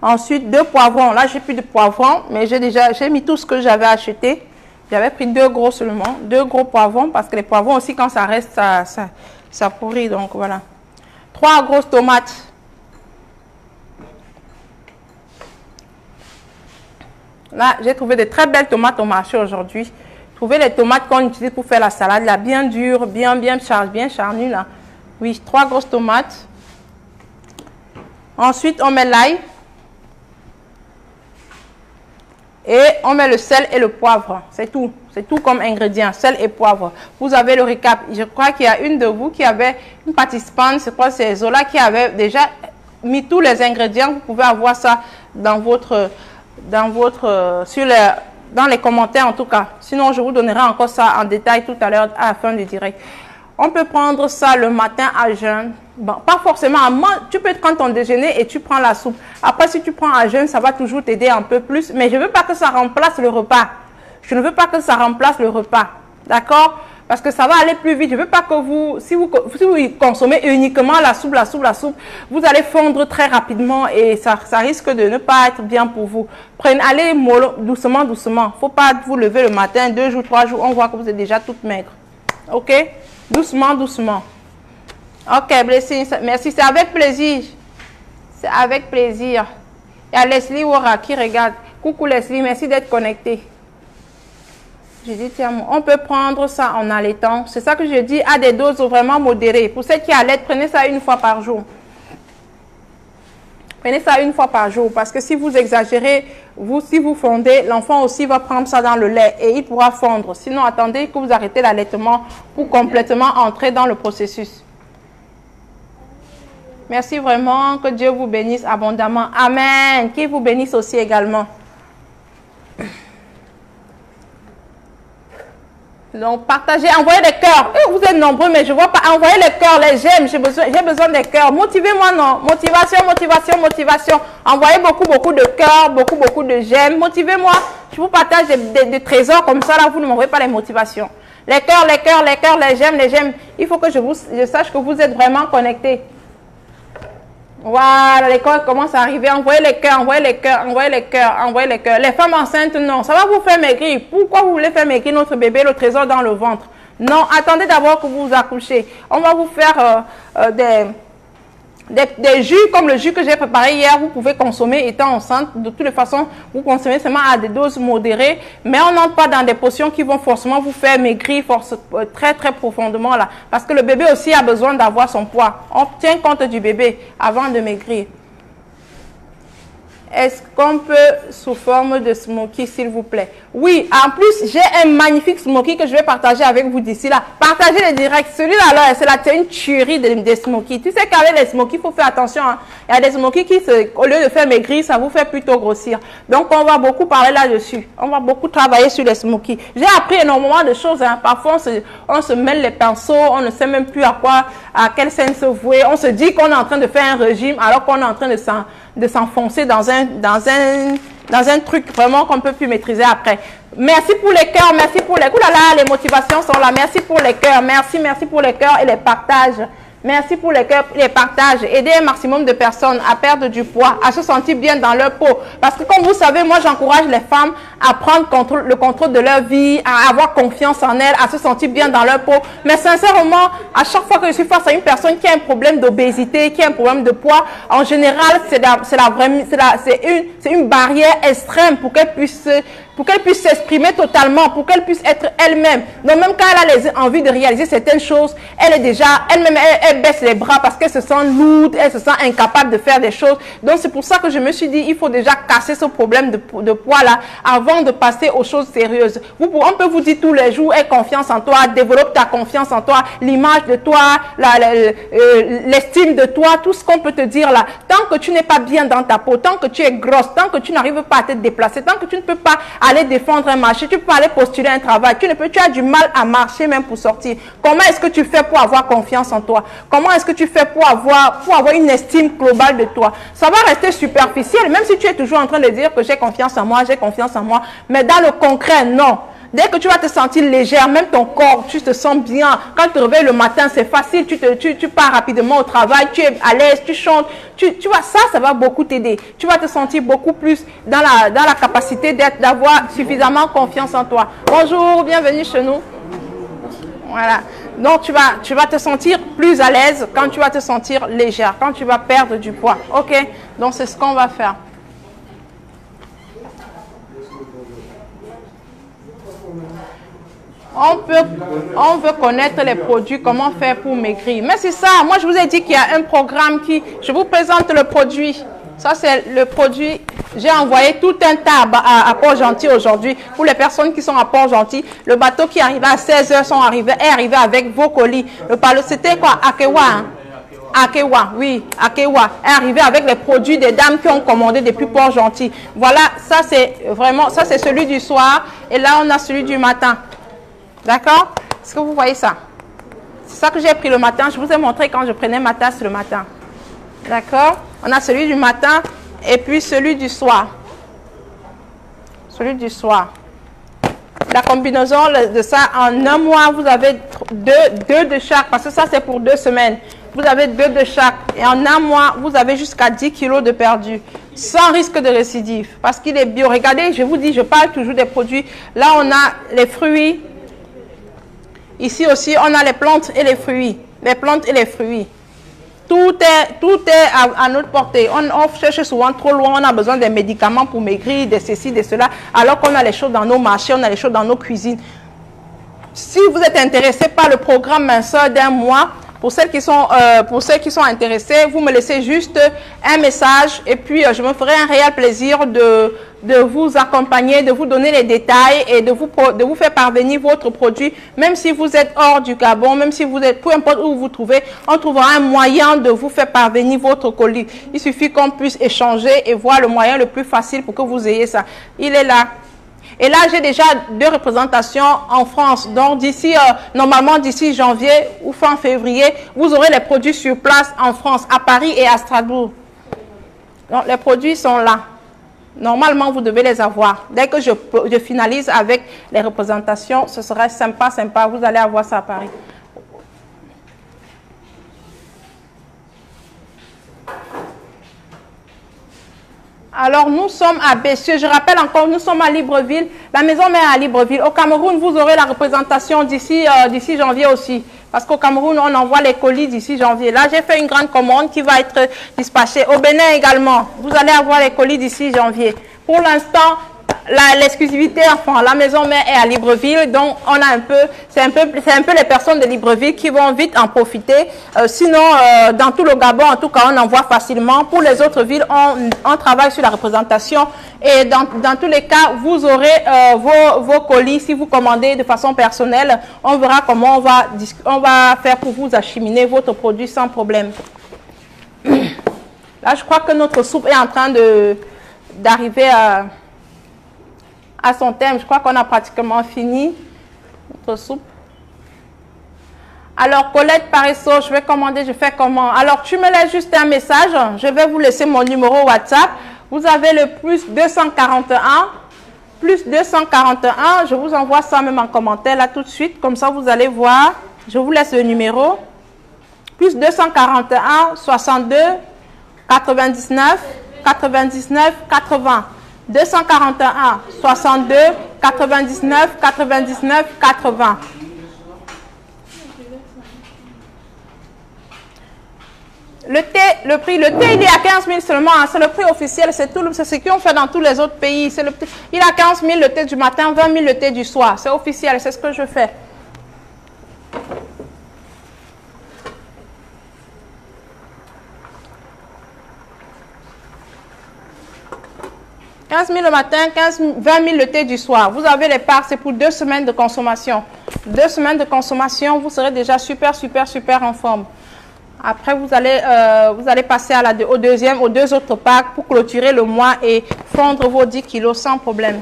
Ensuite, 2 poivrons. Là, j'ai plus de poivrons, mais j'ai mis tout ce que j'avais acheté. J'avais pris 2 gros seulement. 2 gros poivrons, parce que les poivrons aussi, quand ça reste, ça pourrit. Donc, voilà. 3 grosses tomates. Là, j'ai trouvé de très belles tomates au marché aujourd'hui. Trouvez les tomates qu'on utilise pour faire la salade, là, bien dures, bien charnues, là. Oui, 3 grosses tomates. Ensuite, on met l'ail. Et on met le sel et le poivre. C'est tout. C'est tout comme ingrédient, sel et poivre. Vous avez le récap. Je crois qu'il y a une de vous qui avait, une participante, je crois que c'est Zola, qui avait déjà mis tous les ingrédients. Vous pouvez avoir ça dans les commentaires en tout cas. Sinon, je vous donnerai encore ça en détail tout à l'heure à la fin du direct. On peut prendre ça le matin à jeûne. Bon, pas forcément. Tu peux prendre ton déjeuner et tu prends la soupe. Après, si tu prends à jeûne, ça va toujours t'aider un peu plus. Mais je ne veux pas que ça remplace le repas. Je ne veux pas que ça remplace le repas. D'accord? Parce que ça va aller plus vite. Je ne veux pas que si vous consommez uniquement la soupe, vous allez fondre très rapidement et ça risque de ne pas être bien pour vous. Allez mollo, doucement. Il ne faut pas vous lever le matin, 2 jours, 3 jours, on voit que vous êtes déjà toute maigre. Ok? Doucement. Ok, Blessing, merci, c'est avec plaisir. C'est avec plaisir. Il y a Leslie Wora qui regarde. Coucou Leslie, merci d'être connectée. Je dis, tiens, on peut prendre ça en allaitant. C'est ça que je dis, à des doses vraiment modérées. Pour celles qui allaitent, prenez ça 1 fois par jour. Prenez ça 1 fois par jour. Parce que si vous exagérez, si vous fondez, l'enfant aussi va prendre ça dans le lait et il pourra fondre. Sinon, attendez que vous arrêtez l'allaitement pour complètement entrer dans le processus. Merci vraiment. Que Dieu vous bénisse abondamment. Amen. Qu'il vous bénisse aussi également. Donc, partagez, envoyez des cœurs. Vous êtes nombreux, mais je ne vois pas. Envoyez les cœurs, les j'aime. J'ai besoin des cœurs. Motivez-moi, non. Motivation. Envoyez beaucoup de cœurs, beaucoup de j'aime. Motivez-moi. Je vous partage des trésors comme ça. Là, vous ne m'envoyez pas les motivations. Les cœurs, les j'aime. Il faut que je sache que vous êtes vraiment connectés. Voilà, les cœurs commencent à arriver. Envoyez les cœurs. Les femmes enceintes, non. Ça va vous faire maigrir. Pourquoi vous voulez faire maigrir notre bébé, le trésor dans le ventre? Non, attendez d'abord que vous vous accouchez. On va vous faire des jus comme le jus que j'ai préparé hier. Vous pouvez consommer étant enceinte. De toutes les façons, vous consommez seulement à des doses modérées. Mais on n'entre pas dans des potions qui vont forcément vous faire maigrir très profondément là. Parce que le bébé aussi a besoin d'avoir son poids. On tient compte du bébé avant de maigrir. Est-ce qu'on peut sous forme de smoky, s'il vous plaît? Oui, en plus, j'ai un magnifique smoky que je vais partager avec vous d'ici là. Partagez le direct. Celui-là, là, c'est une tuerie des smoky. Tu sais qu'avec les smoky, il faut faire attention. Hein. Il y a des smoky qui, au lieu de faire maigrir, ça vous fait plutôt grossir. Donc, on va beaucoup parler là-dessus. On va beaucoup travailler sur les smoky. J'ai appris énormément de choses. Hein. Parfois, on se mêle les pinceaux. On ne sait même plus à quel sens se vouer. On se dit qu'on est en train de faire un régime alors qu'on est en train de s'enfoncer dans dans un truc vraiment qu'on ne peut plus maîtriser après. Merci pour les cœurs, merci pour les... Ouh là là, les motivations sont là. Merci pour les cœurs, merci pour les cœurs et les partages. Merci pour les cœurs, les partages. Aider un maximum de personnes à perdre du poids, à se sentir bien dans leur peau. Parce que comme vous savez, moi j'encourage les femmes à prendre le contrôle de leur vie, à avoir confiance en elles, à se sentir bien dans leur peau. Mais sincèrement, à chaque fois que je suis face à une personne qui a un problème d'obésité, qui a un problème de poids, en général, c'est une barrière extrême pour qu'elle puisse s'exprimer totalement, pour qu'elle puisse être elle-même. Donc même quand elle a envie de réaliser certaines choses, elle est déjà, elle-même, elle baisse les bras parce qu'elle se sent lourde, elle se sent incapable de faire des choses. Donc c'est pour ça que je me suis dit, il faut déjà casser ce problème de poids-là avant de passer aux choses sérieuses. On peut vous dire tous les jours, aie confiance en toi, développe ta confiance en toi, l'image de toi, l'estime de toi, tout ce qu'on peut te dire là. Tant que tu n'es pas bien dans ta peau, tant que tu es grosse, tant que tu n'arrives pas à te déplacer, tant que tu ne peux pas aller défendre un marché, tu peux aller postuler un travail, tu as du mal à marcher même pour sortir. Comment est-ce que tu fais pour avoir confiance en toi? Comment est-ce que tu fais pour avoir une estime globale de toi? Ça va rester superficiel, même si tu es toujours en train de dire que j'ai confiance en moi, mais dans le concret, non. Dès que tu vas te sentir légère, même ton corps, tu te sens bien. Quand tu te réveilles le matin, c'est facile, tu pars rapidement au travail, tu es à l'aise, tu chantes. Tu vois, ça va beaucoup t'aider. Tu vas te sentir beaucoup plus dans la capacité d'avoir suffisamment confiance en toi. Bonjour, bienvenue chez nous. Voilà. Donc, tu vas te sentir plus à l'aise quand tu vas te sentir légère, quand tu vas perdre du poids. OK? Donc, c'est ce qu'on va faire. On veut connaître les produits, comment faire pour maigrir. Mais c'est ça, moi je vous ai dit qu'il y a un programme je vous présente le produit. Ça c'est le produit, j'ai envoyé tout un tas à Port-Gentil aujourd'hui. Pour les personnes qui sont à Port-Gentil, le bateau qui arrivait à 16h est arrivé avec vos colis. C'était quoi? Akewa, hein? Akewa, oui, Akewa est arrivé avec les produits des dames qui ont commandé depuis Port-Gentil. Voilà, ça c'est celui du soir et là on a celui du matin. D'accord? Est-ce que vous voyez ça? C'est ça que j'ai pris le matin. Je vous ai montré quand je prenais ma tasse le matin. D'accord? On a celui du matin et puis celui du soir. Celui du soir. La combinaison de ça, en un mois, vous avez deux de chaque. Parce que ça, c'est pour 2 semaines. Vous avez 2 de chaque. Et en un mois, vous avez jusqu'à 10 kilos de perdu. Sans risque de récidive. Parce qu'il est bio. Regardez, je vous dis, je parle toujours des produits. Là, on a les fruits. Ici aussi, on a les plantes et les fruits. Les plantes et les fruits. Tout est à notre portée. On cherche souvent trop loin. On a besoin des médicaments pour maigrir, de ceci, de cela. Alors qu'on a les choses dans nos marchés, on a les choses dans nos cuisines. Si vous êtes intéressé par le programme minceur d'1 mois, pour ceux qui sont intéressés, vous me laissez juste un message et puis je me ferai un réel plaisir de vous accompagner, de vous donner les détails et de vous faire parvenir votre produit. Même si vous êtes hors du Gabon, même si vous êtes, peu importe où vous vous trouvez, on trouvera un moyen de vous faire parvenir votre colis. Il suffit qu'on puisse échanger et voir le moyen le plus facile pour que vous ayez ça. Il est là. Et là, j'ai déjà 2 représentations en France. Donc, normalement, d'ici janvier ou fin février, vous aurez les produits sur place en France, à Paris et à Strasbourg. Donc, les produits sont là. Normalement, vous devez les avoir. Dès que je finalise avec les représentations, ce sera sympa. Vous allez avoir ça à Paris. Alors, nous sommes à Bessieux. Je rappelle encore, nous sommes à Libreville. La maison mère est à Libreville. Au Cameroun, vous aurez la représentation d'ici janvier aussi. Parce qu'au Cameroun, on envoie les colis d'ici janvier. Là, j'ai fait une grande commande qui va être dispatchée. Au Bénin également, vous allez avoir les colis d'ici janvier. Pour l'instant, l'exclusivité, enfin, la maison mère est à Libreville, donc on a c'est un peu les personnes de Libreville qui vont vite en profiter. Sinon, dans tout le Gabon, en tout cas, on envoie facilement. Pour les autres villes, on travaille sur la représentation et dans tous les cas, vous aurez vos colis. Si vous commandez de façon personnelle, on verra comment on va faire pour vous acheminer votre produit sans problème. Là, je crois que notre soupe est en train d'arriver à son terme. Je crois qu'on a pratiquement fini notre soupe. Alors, Colette Parisot, je fais comment? Alors, tu me laisses juste un message. Je vais vous laisser mon numéro WhatsApp. Vous avez le plus 241. Plus 241, je vous envoie ça même en commentaire là tout de suite. Comme ça, vous allez voir. Je vous laisse le numéro. Plus 241, 62, 99, 99, 80. 241, 62, 99, 99, 80. Le thé, le prix, le thé, il est à 15 000 seulement. Hein. C'est le prix officiel. C'est ce qu'on fait dans tous les autres pays. Il est à 15 000 le thé du matin, 20 000 le thé du soir. C'est officiel. C'est ce que je fais. « 15 000 le matin, 20 000 le thé du soir. Vous avez les parts, c'est pour 2 semaines de consommation. 2 semaines de consommation, vous serez déjà super en forme. Après, vous allez passer au deuxième, aux 2 autres packs pour clôturer le mois et fondre vos 10 kilos sans problème.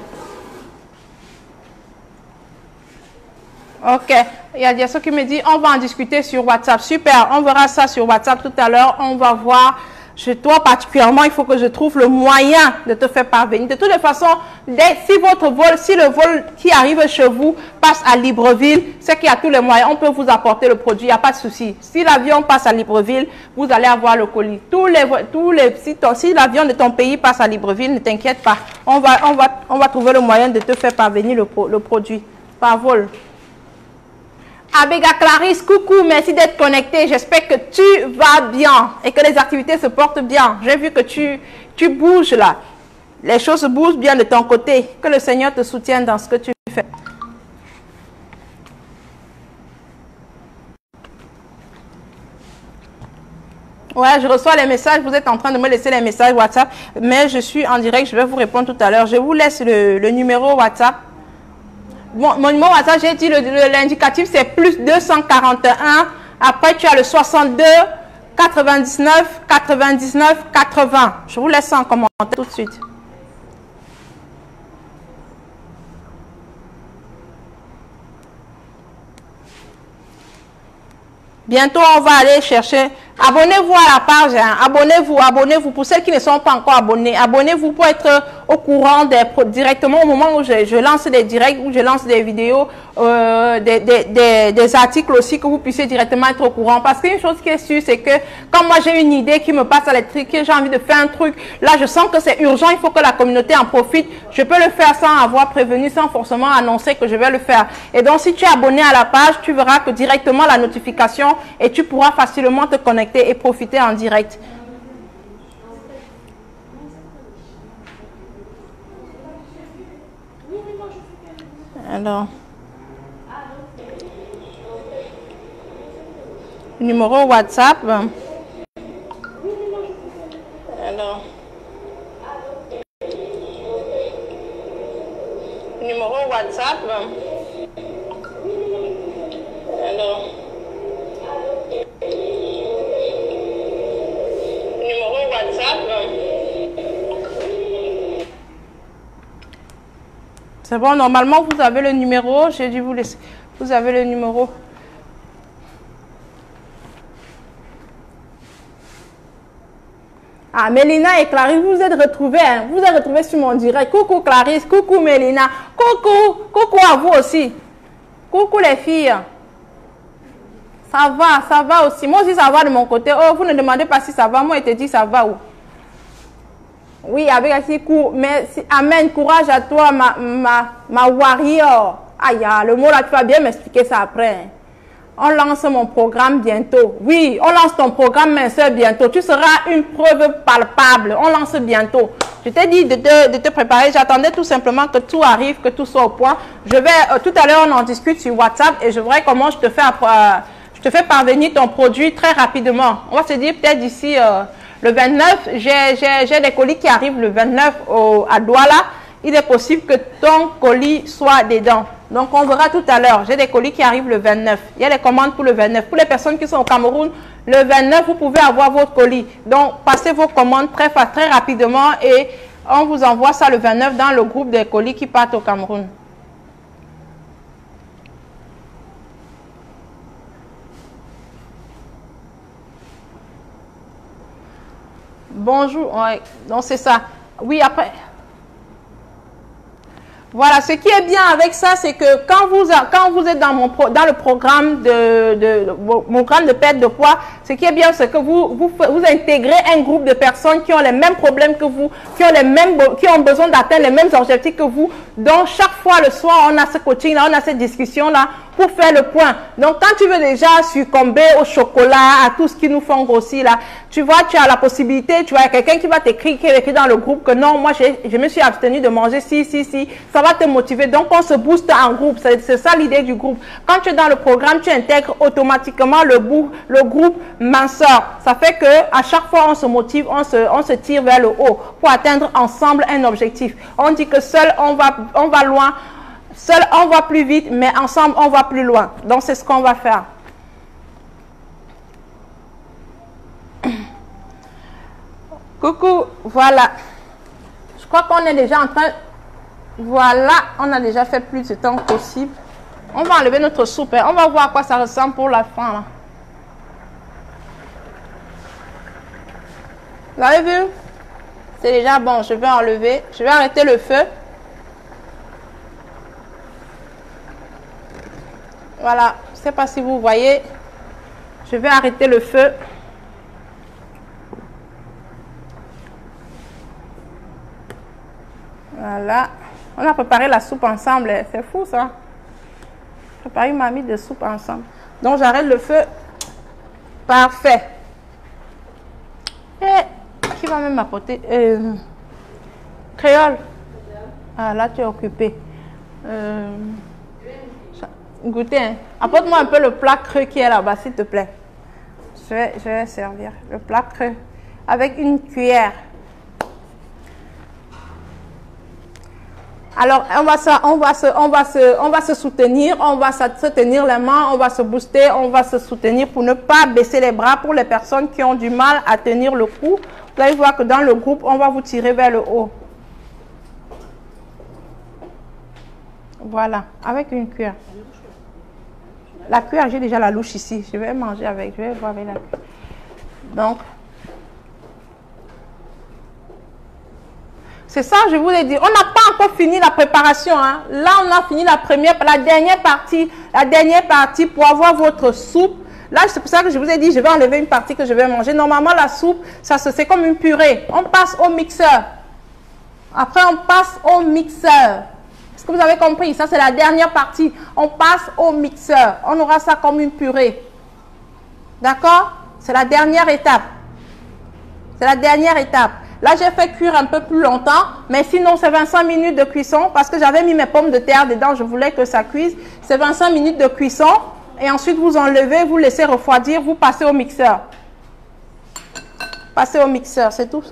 Ok. Il y a ceux qui me disent, on va en discuter sur WhatsApp. Super, on verra ça sur WhatsApp tout à l'heure. On va voir. Chez toi particulièrement, il faut que je trouve le moyen de te faire parvenir. De toutes les façons, si le vol qui arrive chez vous passe à Libreville, c'est qu'il y a tous les moyens. On peut vous apporter le produit, il n'y a pas de souci. Si l'avion passe à Libreville, vous allez avoir le colis. Si l'avion de ton pays passe à Libreville, ne t'inquiète pas. On va trouver le moyen de te faire parvenir le produit par vol. Abega Clarisse, coucou, merci d'être connecté. J'espère que tu vas bien et que les activités se portent bien. J'ai vu que tu bouges là. Les choses bougent bien de ton côté. Que le Seigneur te soutienne dans ce que tu fais. Ouais, je reçois les messages. Vous êtes en train de me laisser les messages WhatsApp. Mais je suis en direct. Je vais vous répondre tout à l'heure. Je vous laisse le numéro WhatsApp. Bon, mon numéro WhatsApp, j'ai dit l'indicatif, c'est plus 241. Après, tu as le 62, 99, 99, 80. Je vous laisse ça en commentaire tout de suite. Bientôt, on va aller chercher. Abonnez-vous à la page. Hein. Abonnez-vous. Pour ceux qui ne sont pas encore abonnés, abonnez-vous pour être au courant directement au moment où je lance des directs, où je lance des vidéos, des articles aussi, que vous puissiez directement être au courant. Parce qu'une chose qui est sûre, c'est que quand moi j'ai une idée qui me passe à l'esprit, que j'ai envie de faire un truc, là je sens que c'est urgent, il faut que la communauté en profite. Je peux le faire sans avoir prévenu, sans forcément annoncer que je vais le faire. Et donc si tu es abonné à la page, tu verras que directement la notification et tu pourras facilement te connecter et profiter en direct. Alors, numéro WhatsApp. Alors, numéro WhatsApp. Alors, numéro WhatsApp. C'est bon, normalement, vous avez le numéro. J'ai dû vous laisser. Vous avez le numéro. Ah, Mélina et Clarisse, vous êtes retrouvés. Hein? Vous êtes retrouvés sur mon direct. Coucou Clarisse, coucou Mélina. Coucou à vous aussi. Coucou les filles. Ça va aussi. Moi aussi, ça va de mon côté. Oh, vous ne demandez pas si ça va. Moi, je te dis ça va où? Oui, avec un coup. Mais amen, courage à toi, ma warrior. Aïe, le mot là, tu vas bien m'expliquer ça après. On lance mon programme bientôt. Oui, on lance ton programme, mais c'est bientôt. Tu seras une preuve palpable. On lance bientôt. Je t'ai dit de te préparer. J'attendais tout simplement que tout arrive, que tout soit au point. Je vais, tout à l'heure, on en discute sur WhatsApp et je verrai comment je te fais parvenir ton produit très rapidement. On va se dire peut-être d'ici le 29, j'ai des colis qui arrivent le 29 à Douala. Il est possible que ton colis soit dedans. Donc, on verra tout à l'heure. J'ai des colis qui arrivent le 29. Il y a des commandes pour le 29. Pour les personnes qui sont au Cameroun, le 29, vous pouvez avoir votre colis. Donc, passez vos commandes très rapidement et on vous envoie ça le 29 dans le groupe des colis qui partent au Cameroun. Bonjour. Ouais, donc, c'est ça. Oui, après. Voilà, ce qui est bien avec ça, c'est que quand vous êtes dans le programme mon programme de perte de poids, ce qui est bien, c'est que vous intégrez un groupe de personnes qui ont les mêmes problèmes que vous, qui ont besoin d'atteindre les mêmes objectifs que vous. Donc, chaque fois le soir, on a ce coaching-là, on a cette discussion-là pour faire le point. Donc, quand tu veux déjà succomber au chocolat, à tout ce qui nous font grossir là, tu vois, tu as la possibilité, tu vois, quelqu'un qui va t'écrire, qui écrit dans le groupe que non, moi, je me suis abstenu de manger si, ça va te motiver. Donc, on se booste en groupe. C'est ça l'idée du groupe. Quand tu es dans le programme, tu intègres automatiquement le groupe minceur. Ça fait que à chaque fois, on se motive, on se tire vers le haut pour atteindre ensemble un objectif. On dit que seul, on va loin. Seul, on va plus vite, mais ensemble, on va plus loin. Donc, c'est ce qu'on va faire. Coucou, voilà. Je crois qu'on est déjà en train... Voilà, on a déjà fait plus de temps que possible. On va enlever notre soupe. On va voir à quoi ça ressemble pour la fin. Là. Vous avez vu? C'est déjà bon. Je vais enlever. Je vais arrêter le feu. Voilà. Je ne sais pas si vous voyez. Je vais arrêter le feu. Voilà. On a préparé la soupe ensemble. C'est fou ça. Préparer une marmite de soupe ensemble. Donc j'arrête le feu. Parfait. Et qui va même m'apporter créole. Ah là tu es occupé. Goûter. Hein. Apporte-moi un peu le plat creux qui est là-bas s'il te plaît. Je vais servir le plat creux avec une cuillère. Alors, on va se soutenir, on va se tenir les mains, on va se booster, on va se soutenir pour ne pas baisser les bras pour les personnes qui ont du mal à tenir le coup. Vous allez voir que dans le groupe, on va vous tirer vers le haut. Voilà, avec une cuillère. La cuillère, j'ai déjà la louche ici. Je vais manger avec, je vais voir avec la cuillère. Donc, c'est ça, je vous l'ai dit. On n'a pas encore fini la préparation. Hein. Là, on a fini la dernière partie pour avoir votre soupe. Là, c'est pour ça que je vous ai dit, je vais enlever une partie que je vais manger. Normalement, la soupe, c'est comme une purée. On passe au mixeur. Après, on passe au mixeur. Est-ce que vous avez compris? Ça, c'est la dernière partie. On passe au mixeur. On aura ça comme une purée. D'accord? C'est la dernière étape. C'est la dernière étape. Là, j'ai fait cuire un peu plus longtemps, mais sinon, c'est 25 minutes de cuisson parce que j'avais mis mes pommes de terre dedans. Je voulais que ça cuise. C'est 25 minutes de cuisson et ensuite, vous enlevez, vous laissez refroidir, vous passez au mixeur. Passez au mixeur, c'est tout.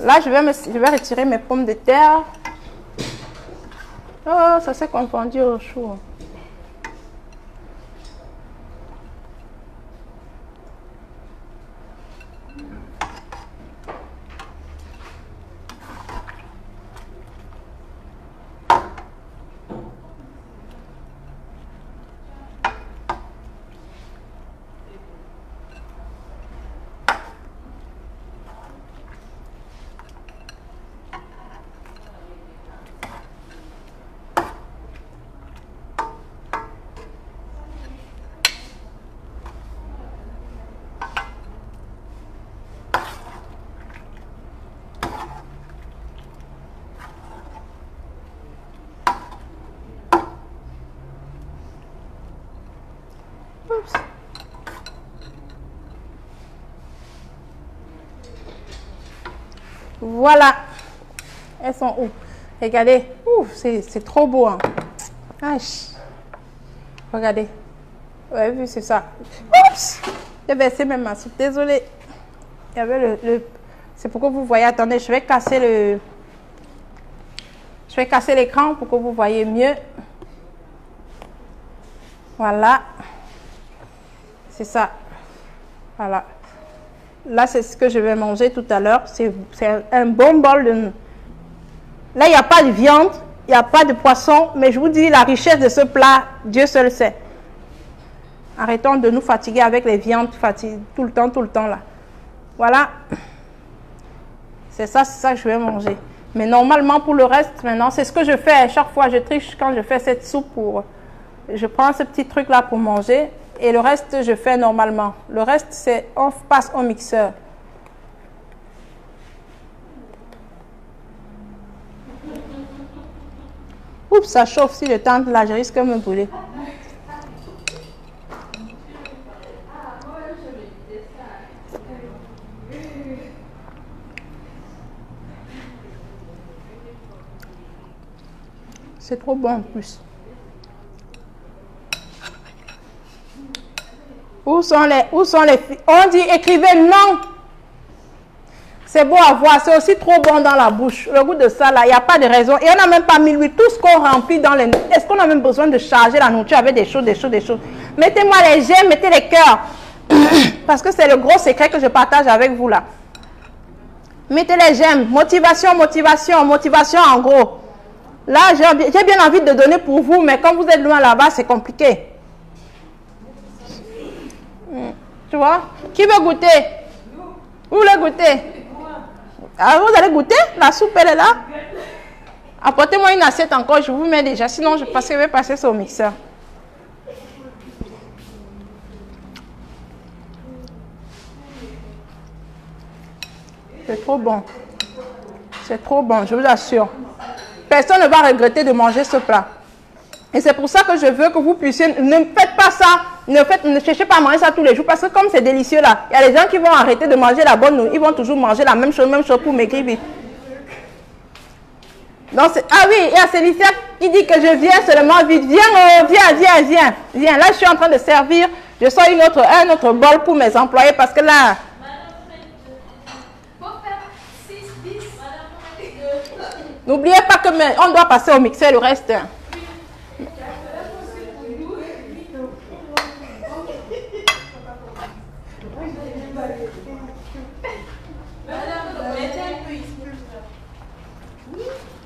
Là, je vais retirer mes pommes de terre. Oh, ça s'est confondu au chou. Voilà. Elles sont où? Regardez. Ouf, c'est trop beau. Hein. Regardez. Vous avez vu, c'est ça. Oups! J'ai versé même ma soupe. Désolée. Il y avait c'est pour que vous voyez. Attendez, je vais casser l'écran pour que vous voyez mieux. Voilà. C'est ça. Voilà. Là, c'est ce que je vais manger tout à l'heure. C'est un bon bol de... Là, il n'y a pas de viande, il n'y a pas de poisson, mais je vous dis, la richesse de ce plat, Dieu seul sait. Arrêtons de nous fatiguer avec les viandes tout le temps là. Voilà. C'est ça que je vais manger. Mais normalement, pour le reste, maintenant, c'est ce que je fais. Chaque fois, je triche quand je fais cette soupe. Je prends ce petit truc-là pour manger. Et le reste, je fais normalement. Le reste, c'est on passe au mixeur. Oups, ça chauffe. Si le temps là, je risque de me brûler. C'est trop bon en plus. Où sont les filles? On dit écrivez non. C'est beau à voir, c'est aussi trop bon dans la bouche. Le goût de ça là, il n'y a pas de raison. Et on n'a même pas mis l'huile. Tout ce qu'on remplit dans les... Est-ce qu'on a même besoin de charger la nourriture avec des choses? Mettez-moi les j'aime, mettez les cœurs. Parce que c'est le gros secret que je partage avec vous là. Mettez les j'aime. Motivation en gros. Là, j'ai bien envie de donner pour vous, mais quand vous êtes loin là-bas, c'est compliqué. Tu vois? Qui veut goûter? Vous voulez goûter? Ah, vous allez goûter? La soupe, elle est là. Apportez-moi une assiette encore, je vous mets déjà. Sinon, je vais passer ça au mixeur. C'est trop bon. C'est trop bon, je vous assure. Personne ne va regretter de manger ce plat. Et c'est pour ça que je veux que vous puissiez... Ne faites pas ça. Ne cherchez pas à manger ça tous les jours. Parce que comme c'est délicieux là, il y a des gens qui vont arrêter de manger la bonne nourriture. Ils vont toujours manger la même chose pour maigrir. Donc, ah oui, il y a Célicia qui dit que je viens seulement vite. Viens. Là, je suis en train de servir. Je sors un autre bol pour mes employés parce que là... N'oubliez pas que on doit passer au mixeur le reste.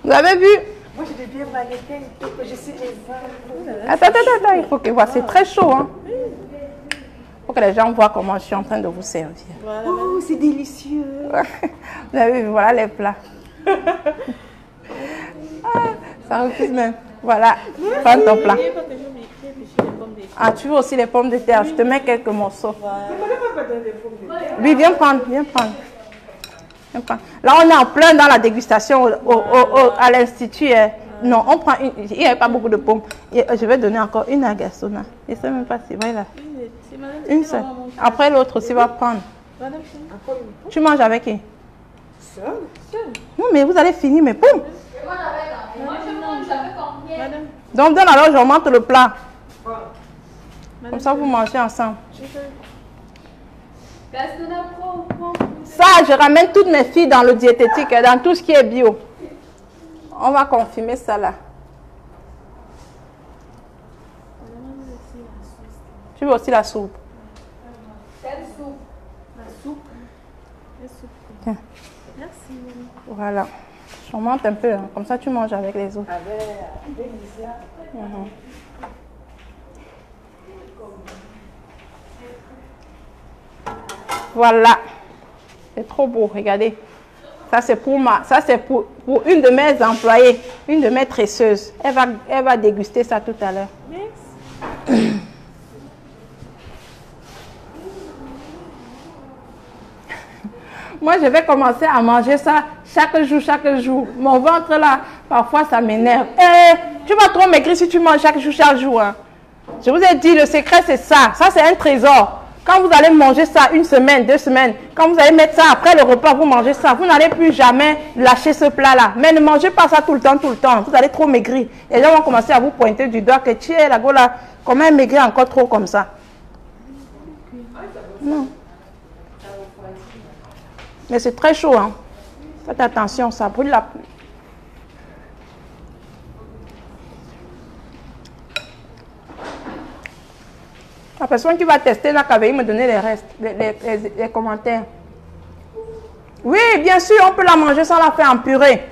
Vous avez vu? Moi, je deviens mannequin, que je suis les arbres. Attends, il faut que voir. C'est très chaud. Hein? Il faut que les gens voient comment je suis en train de vous servir. Voilà. Oh, c'est délicieux. Vous avez vu, voilà les plats. Ça refuse même. Voilà, prends ton plat. Ah, tu veux aussi les pommes de terre? Je te mets quelques morceaux. Oui, viens prendre. Là, on est en plein dans la dégustation à l'Institut. Non, on prend une. Il n'y avait pas beaucoup de pommes. Je vais donner encore une à Gassona. Je ne sais même pas si. Voilà. Une seule. Après, l'autre aussi va prendre. Tu manges avec qui? Seul. Non, mais vous allez finir mes pommes. Moi, je mange avec combien? Donc, donne alors, j'augmente le plat. Comme ça, vous mangez ensemble. Ça, je ramène toutes mes filles dans le diététique, dans tout ce qui est bio. On va confirmer ça là. Tu veux aussi la soupe? Quelle soupe? La soupe. Tiens. Merci. Voilà. J'augmente un peu, hein. Comme ça tu manges avec les autres. Voilà. C'est trop beau, regardez. Ça c'est pour une de mes employées, une de mes tresseuses. Elle va déguster ça tout à l'heure. Merci. Moi, je vais commencer à manger ça chaque jour. Mon ventre là, parfois ça m'énerve. Tu vas trop maigrir si tu manges chaque jour. Hein. Je vous ai dit, le secret c'est ça. Ça c'est un trésor. Quand vous allez manger ça une semaine, 2 semaines, quand vous allez mettre ça après le repas, vous mangez ça. Vous n'allez plus jamais lâcher ce plat-là. Mais ne mangez pas ça tout le temps. Vous allez trop maigrir. Les gens vont commencer à vous pointer du doigt que tu es la gola. Comment elle maigrit encore trop comme ça? Non. Mais c'est très chaud. Hein. Faites attention, ça brûle la... La personne qui va tester la caverne me donner les restes, les commentaires. Oui, bien sûr, on peut la manger sans la faire en purée.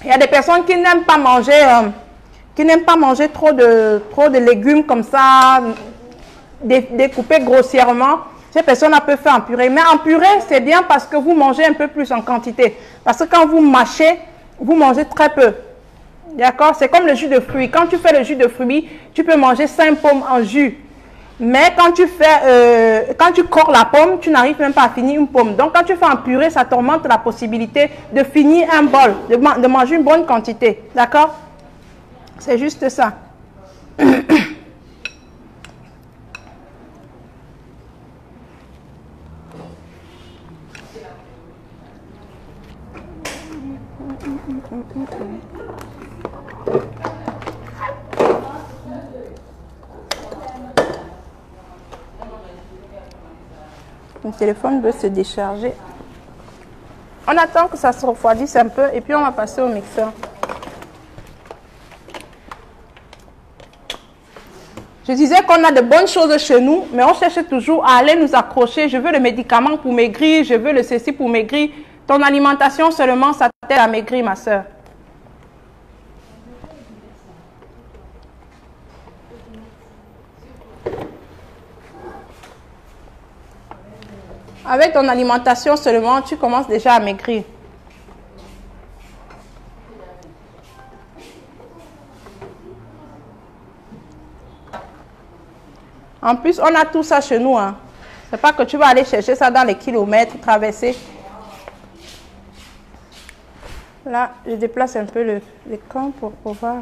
Il y a des personnes qui n'aiment pas manger trop de légumes comme ça, découpés grossièrement. Ces personnes-là peuvent faire en purée. Mais en purée, c'est bien parce que vous mangez un peu plus en quantité. Parce que quand vous mâchez, vous mangez très peu. D'accord? C'est comme le jus de fruits. Quand tu fais le jus de fruits, tu peux manger 5 pommes en jus. Mais quand tu cords la pomme, tu n'arrives même pas à finir une pomme. Donc, quand tu fais en purée, ça t'augmente la possibilité de finir un bol, de manger une bonne quantité. D'accord? C'est juste ça. Le téléphone veut se décharger. On attend que ça se refroidisse un peu et puis on va passer au mixeur. Je disais qu'on a de bonnes choses chez nous, mais on cherche toujours à aller nous accrocher. Je veux le médicament pour maigrir, je veux le ceci pour maigrir. Ton alimentation seulement, ça t'aide à maigrir, ma soeur. Avec ton alimentation seulement, tu commences déjà à maigrir. En plus, on a tout ça chez nous. Hein. C'est pas que tu vas aller chercher ça dans les kilomètres, traverser. Là, je déplace un peu l'écran pour pouvoir...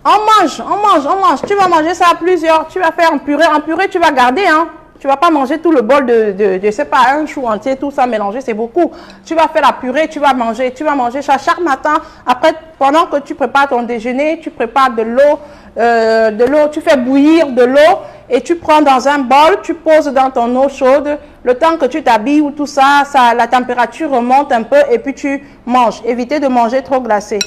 On mange. Tu vas manger ça à plusieurs. Tu vas faire en purée. En purée, tu vas garder, hein. Tu vas pas manger tout le bol je sais pas, un chou entier, tout ça mélangé, c'est beaucoup. Tu vas faire la purée, tu vas manger ça chaque matin. Après, pendant que tu prépares ton déjeuner, tu prépares de l'eau, tu fais bouillir de l'eau et tu prends dans un bol, tu poses dans ton eau chaude. Le temps que tu t'habilles ou tout ça, la température remonte un peu et puis tu manges. Évitez de manger trop glacé.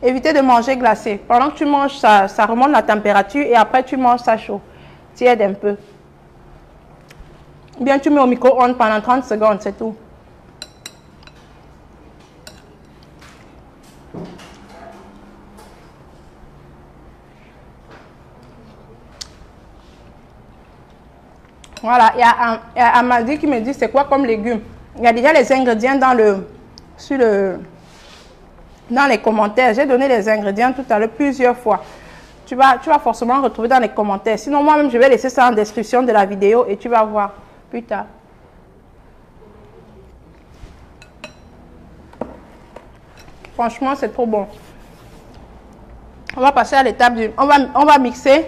Évitez de manger glacé. Pendant que tu manges, ça remonte la température et après tu manges ça chaud. Tiède un peu. Bien, tu mets au micro-ondes pendant 30 secondes, c'est tout. Voilà, il y a Amadi qui me dit c'est quoi comme légumes. Il y a déjà les ingrédients dans les commentaires. J'ai donné les ingrédients tout à l'heure plusieurs fois. Tu vas forcément retrouver dans les commentaires. Sinon, moi-même, je vais laisser ça en description de la vidéo et tu vas voir plus tard. Franchement, c'est trop bon. On va passer à l'étape du... On va mixer.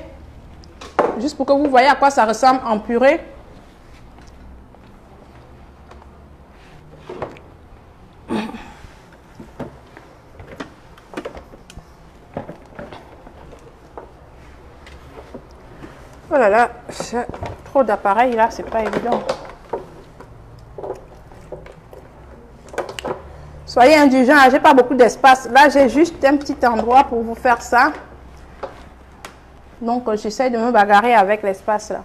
Juste pour que vous voyez à quoi ça ressemble en purée. Oh là là, c'est trop d'appareils là, c'est pas évident. Soyez indulgents, j'ai pas beaucoup d'espace. Là, j'ai juste un petit endroit pour vous faire ça. Donc, j'essaie de me bagarrer avec l'espace là.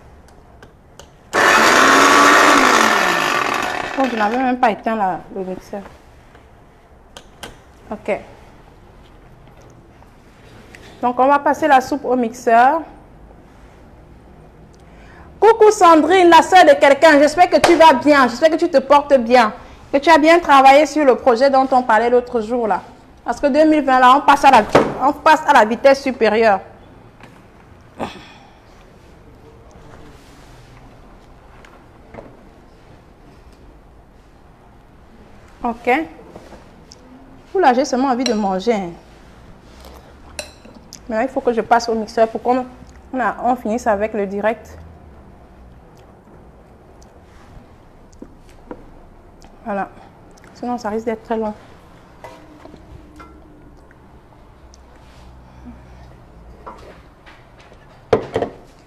Donc, je n'avais même pas éteint le mixeur. Ok. Donc, on va passer la soupe au mixeur. Coucou Sandrine, la sœur de quelqu'un. J'espère que tu vas bien. J'espère que tu te portes bien. Que tu as bien travaillé sur le projet dont on parlait l'autre jour là. Parce que 2020 là, on passe à la vitesse supérieure. Ok. Oula, j'ai seulement envie de manger. Mais là, il faut que je passe au mixeur pour qu'on finisse avec le direct. Voilà. Sinon, ça risque d'être très long.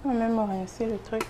On va même rincer le truc.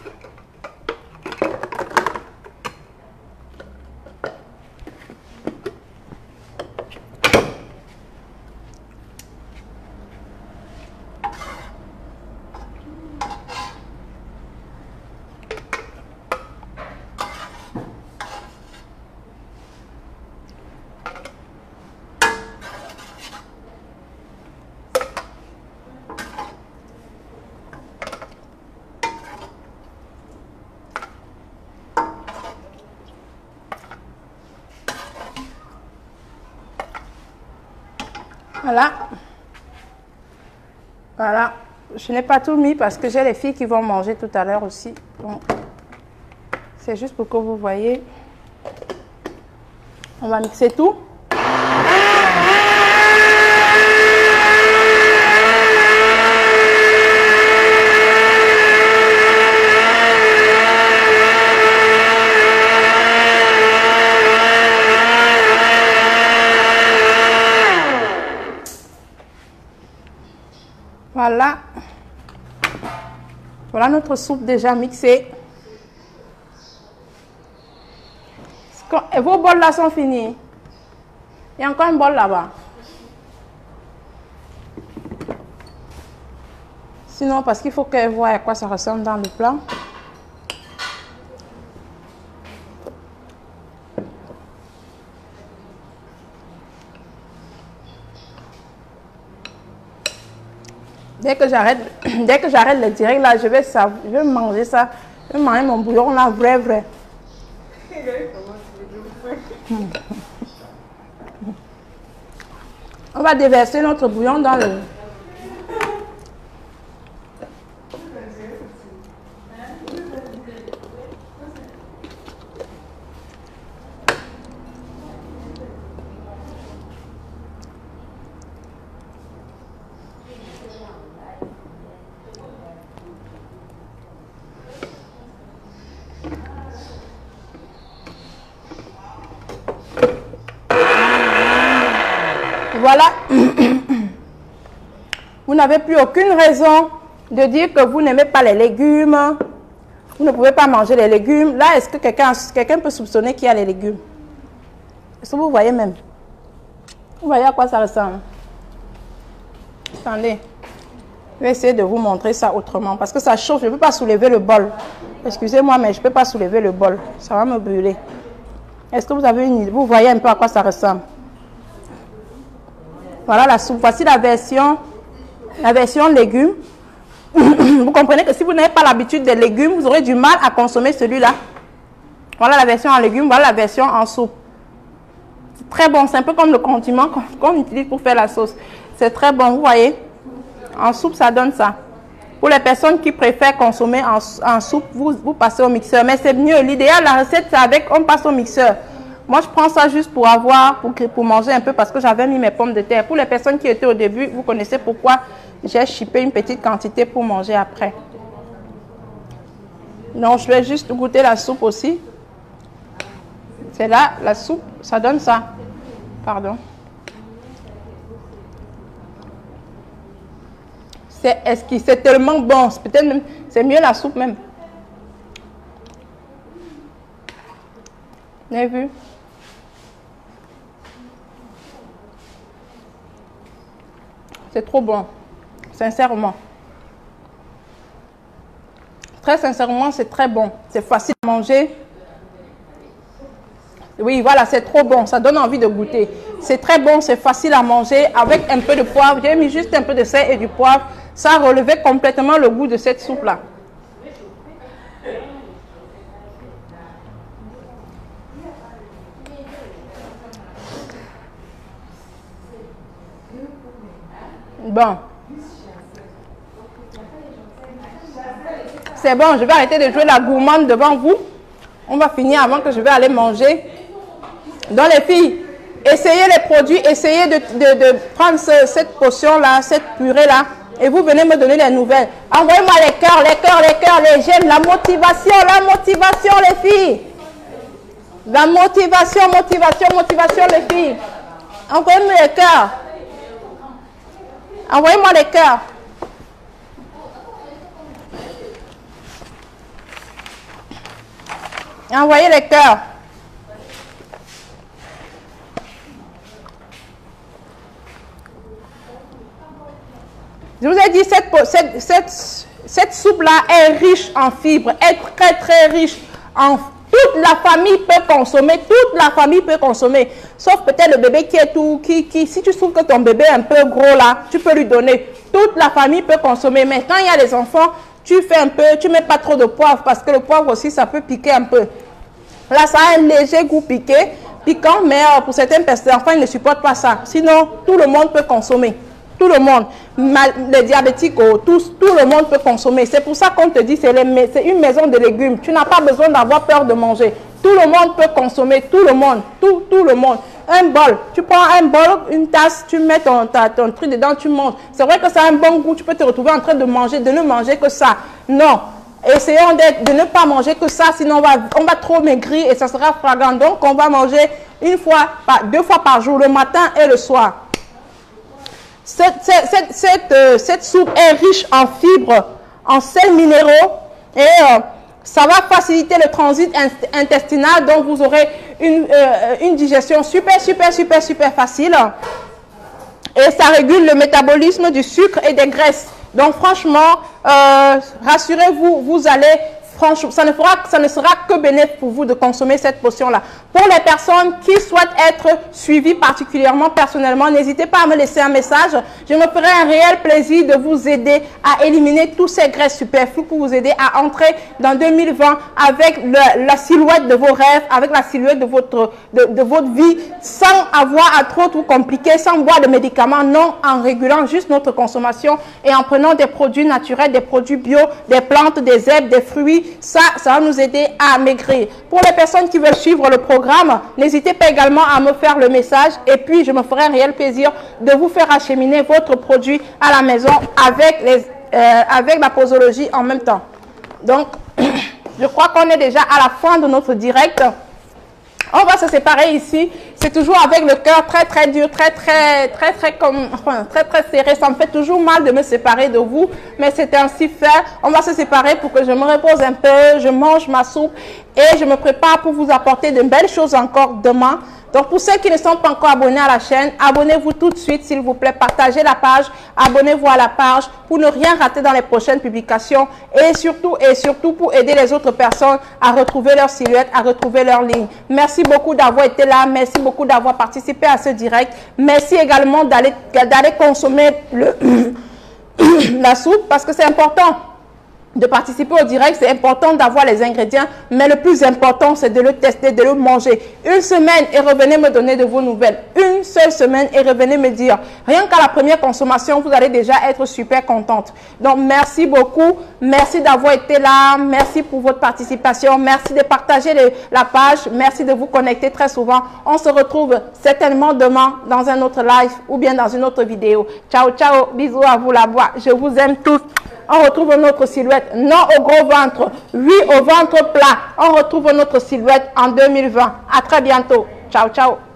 Voilà. Voilà. Je n'ai pas tout mis parce que j'ai les filles qui vont manger tout à l'heure aussi. C'est juste pour que vous voyez. On va mixer tout. Voilà. Voilà notre soupe déjà mixée. Et vos bols là sont finis. Il y a encore un bol là-bas. Sinon, parce qu'il faut qu'elle voie à quoi ça ressemble dans le plat. Dès que j'arrête le direct là, je vais manger ça. Je vais manger mon bouillon là, vrai. On va déverser notre bouillon dans le... Voilà. Vous n'avez plus aucune raison de dire que vous n'aimez pas les légumes. Vous ne pouvez pas manger les légumes. Là, est-ce que quelqu'un peut soupçonner qu'il y a les légumes? Est-ce que vous voyez même? Vous voyez à quoi ça ressemble? Attendez. Je vais essayer de vous montrer ça autrement. Parce que ça chauffe. Je ne peux pas soulever le bol. Excusez-moi, mais je ne peux pas soulever le bol. Ça va me brûler. Est-ce que vous avez une idée? Vous voyez un peu à quoi ça ressemble? Voilà la soupe. Voici la version légumes. Vous comprenez que si vous n'avez pas l'habitude des légumes, vous aurez du mal à consommer celui-là. Voilà la version en légumes, voilà la version en soupe. C'est très bon. C'est un peu comme le condiment qu'on utilise pour faire la sauce. C'est très bon, vous voyez. En soupe, ça donne ça. Pour les personnes qui préfèrent consommer en soupe, vous passez au mixeur. Mais c'est mieux. L'idéal, la recette, c'est on passe au mixeur. Moi, je prends ça juste pour manger un peu parce que j'avais mis mes pommes de terre. Pour les personnes qui étaient au début, vous connaissez pourquoi j'ai chippé une petite quantité pour manger après. Donc, je vais juste goûter la soupe aussi. C'est là, la soupe, ça donne ça. Pardon. C'est tellement bon. Peut-être même, c'est mieux la soupe même. Vous avez vu? C'est trop bon, sincèrement. Très sincèrement, c'est très bon. C'est facile à manger. Oui, voilà, c'est trop bon. Ça donne envie de goûter. C'est très bon, c'est facile à manger avec un peu de poivre. J'ai mis juste un peu de sel et du poivre. Ça a relevé complètement le goût de cette soupe-là. Bon. C'est bon, je vais arrêter de jouer la gourmande devant vous. On va finir avant que je vais aller manger. Donc les filles, essayez les produits, essayez de prendre cette potion-là, cette purée-là. Et vous venez me donner les nouvelles. Envoyez-moi les cœurs, les j'aime, la motivation les filles. La motivation les filles. Envoyez-moi les cœurs. Envoyez-moi les cœurs. Envoyez les cœurs. Je vous ai dit, cette soupe-là est riche en fibres, est très très riche en... Toute la famille peut consommer, Sauf peut-être le bébé qui est tout, si tu trouves que ton bébé est un peu gros là, tu peux lui donner. Toute la famille peut consommer, mais quand il y a les enfants, tu fais un peu, tu mets pas trop de poivre parce que le poivre aussi, ça peut piquer un peu. Là, ça a un léger goût piqué, piquant, mais pour certaines personnes, enfants, ils ne supportent pas ça. Sinon, tout le monde peut consommer. Tout le monde, les diabétiques, tout le monde peut consommer. C'est pour ça qu'on te dit, c'est une maison de légumes. Tu n'as pas besoin d'avoir peur de manger. Tout le monde peut consommer, tout le monde, tout le monde. Un bol, tu prends un bol, une tasse, tu mets ton truc dedans, tu manges. C'est vrai que ça a un bon goût, tu peux te retrouver en train de manger, de ne manger que ça. Non, essayons de ne pas manger que ça, sinon on va trop maigrir et ça sera flagrant. Donc on va manger 2 fois par jour, le matin et le soir. Cette soupe est riche en fibres, en sels minéraux et ça va faciliter le transit intestinal, donc vous aurez une digestion super facile. Et ça régule le métabolisme du sucre et des graisses. Donc franchement, rassurez-vous, vous allez... Franchement, ça ne sera que bénéfique pour vous de consommer cette potion-là. Pour les personnes qui souhaitent être suivies particulièrement personnellement, n'hésitez pas à me laisser un message. Je me ferai un réel plaisir de vous aider à éliminer toutes ces graisses superflues pour vous aider à entrer dans 2020 avec la silhouette de vos rêves, avec la silhouette de votre vie, sans avoir à trop tout compliquer, sans boire de médicaments, non, en régulant juste notre consommation et en prenant des produits naturels, des produits bio, des plantes, des herbes, des fruits. Ça va nous aider à maigrir. Pour les personnes qui veulent suivre le programme, n'hésitez pas également à me faire le message et puis je me ferai un réel plaisir de vous faire acheminer votre produit à la maison avec la posologie en même temps. Donc, je crois qu'on est déjà à la fin de notre direct. On va se séparer ici. C'est toujours avec le cœur très dur, très serré. Ça me fait toujours mal de me séparer de vous, mais c'est ainsi fait. On va se séparer pour que je me repose un peu, je mange ma soupe et je me prépare pour vous apporter de belles choses encore demain. Donc, pour ceux qui ne sont pas encore abonnés à la chaîne, abonnez-vous tout de suite, s'il vous plaît. Partagez la page, abonnez-vous à la page pour ne rien rater dans les prochaines publications et surtout pour aider les autres personnes à retrouver leur silhouette, à retrouver leur ligne. Merci beaucoup d'avoir été là. Merci beaucoup d'avoir participé à ce direct. Merci également d'aller consommer la soupe parce que c'est important. De participer au direct, c'est important d'avoir les ingrédients, mais le plus important, c'est de le tester, de le manger. Une semaine et revenez me donner de vos nouvelles. Une seule semaine et revenez me dire. Rien qu'à la première consommation, vous allez déjà être super contente. Donc, merci beaucoup. Merci d'avoir été là. Merci pour votre participation. Merci de partager la page. Merci de vous connecter très souvent. On se retrouve certainement demain dans un autre live ou bien dans une autre vidéo. Ciao, ciao. Bisous à vous là-bas. Je vous aime tous. On retrouve notre silhouette, non au gros ventre, oui au ventre plat. On retrouve notre silhouette en 2020. À très bientôt. Ciao, ciao.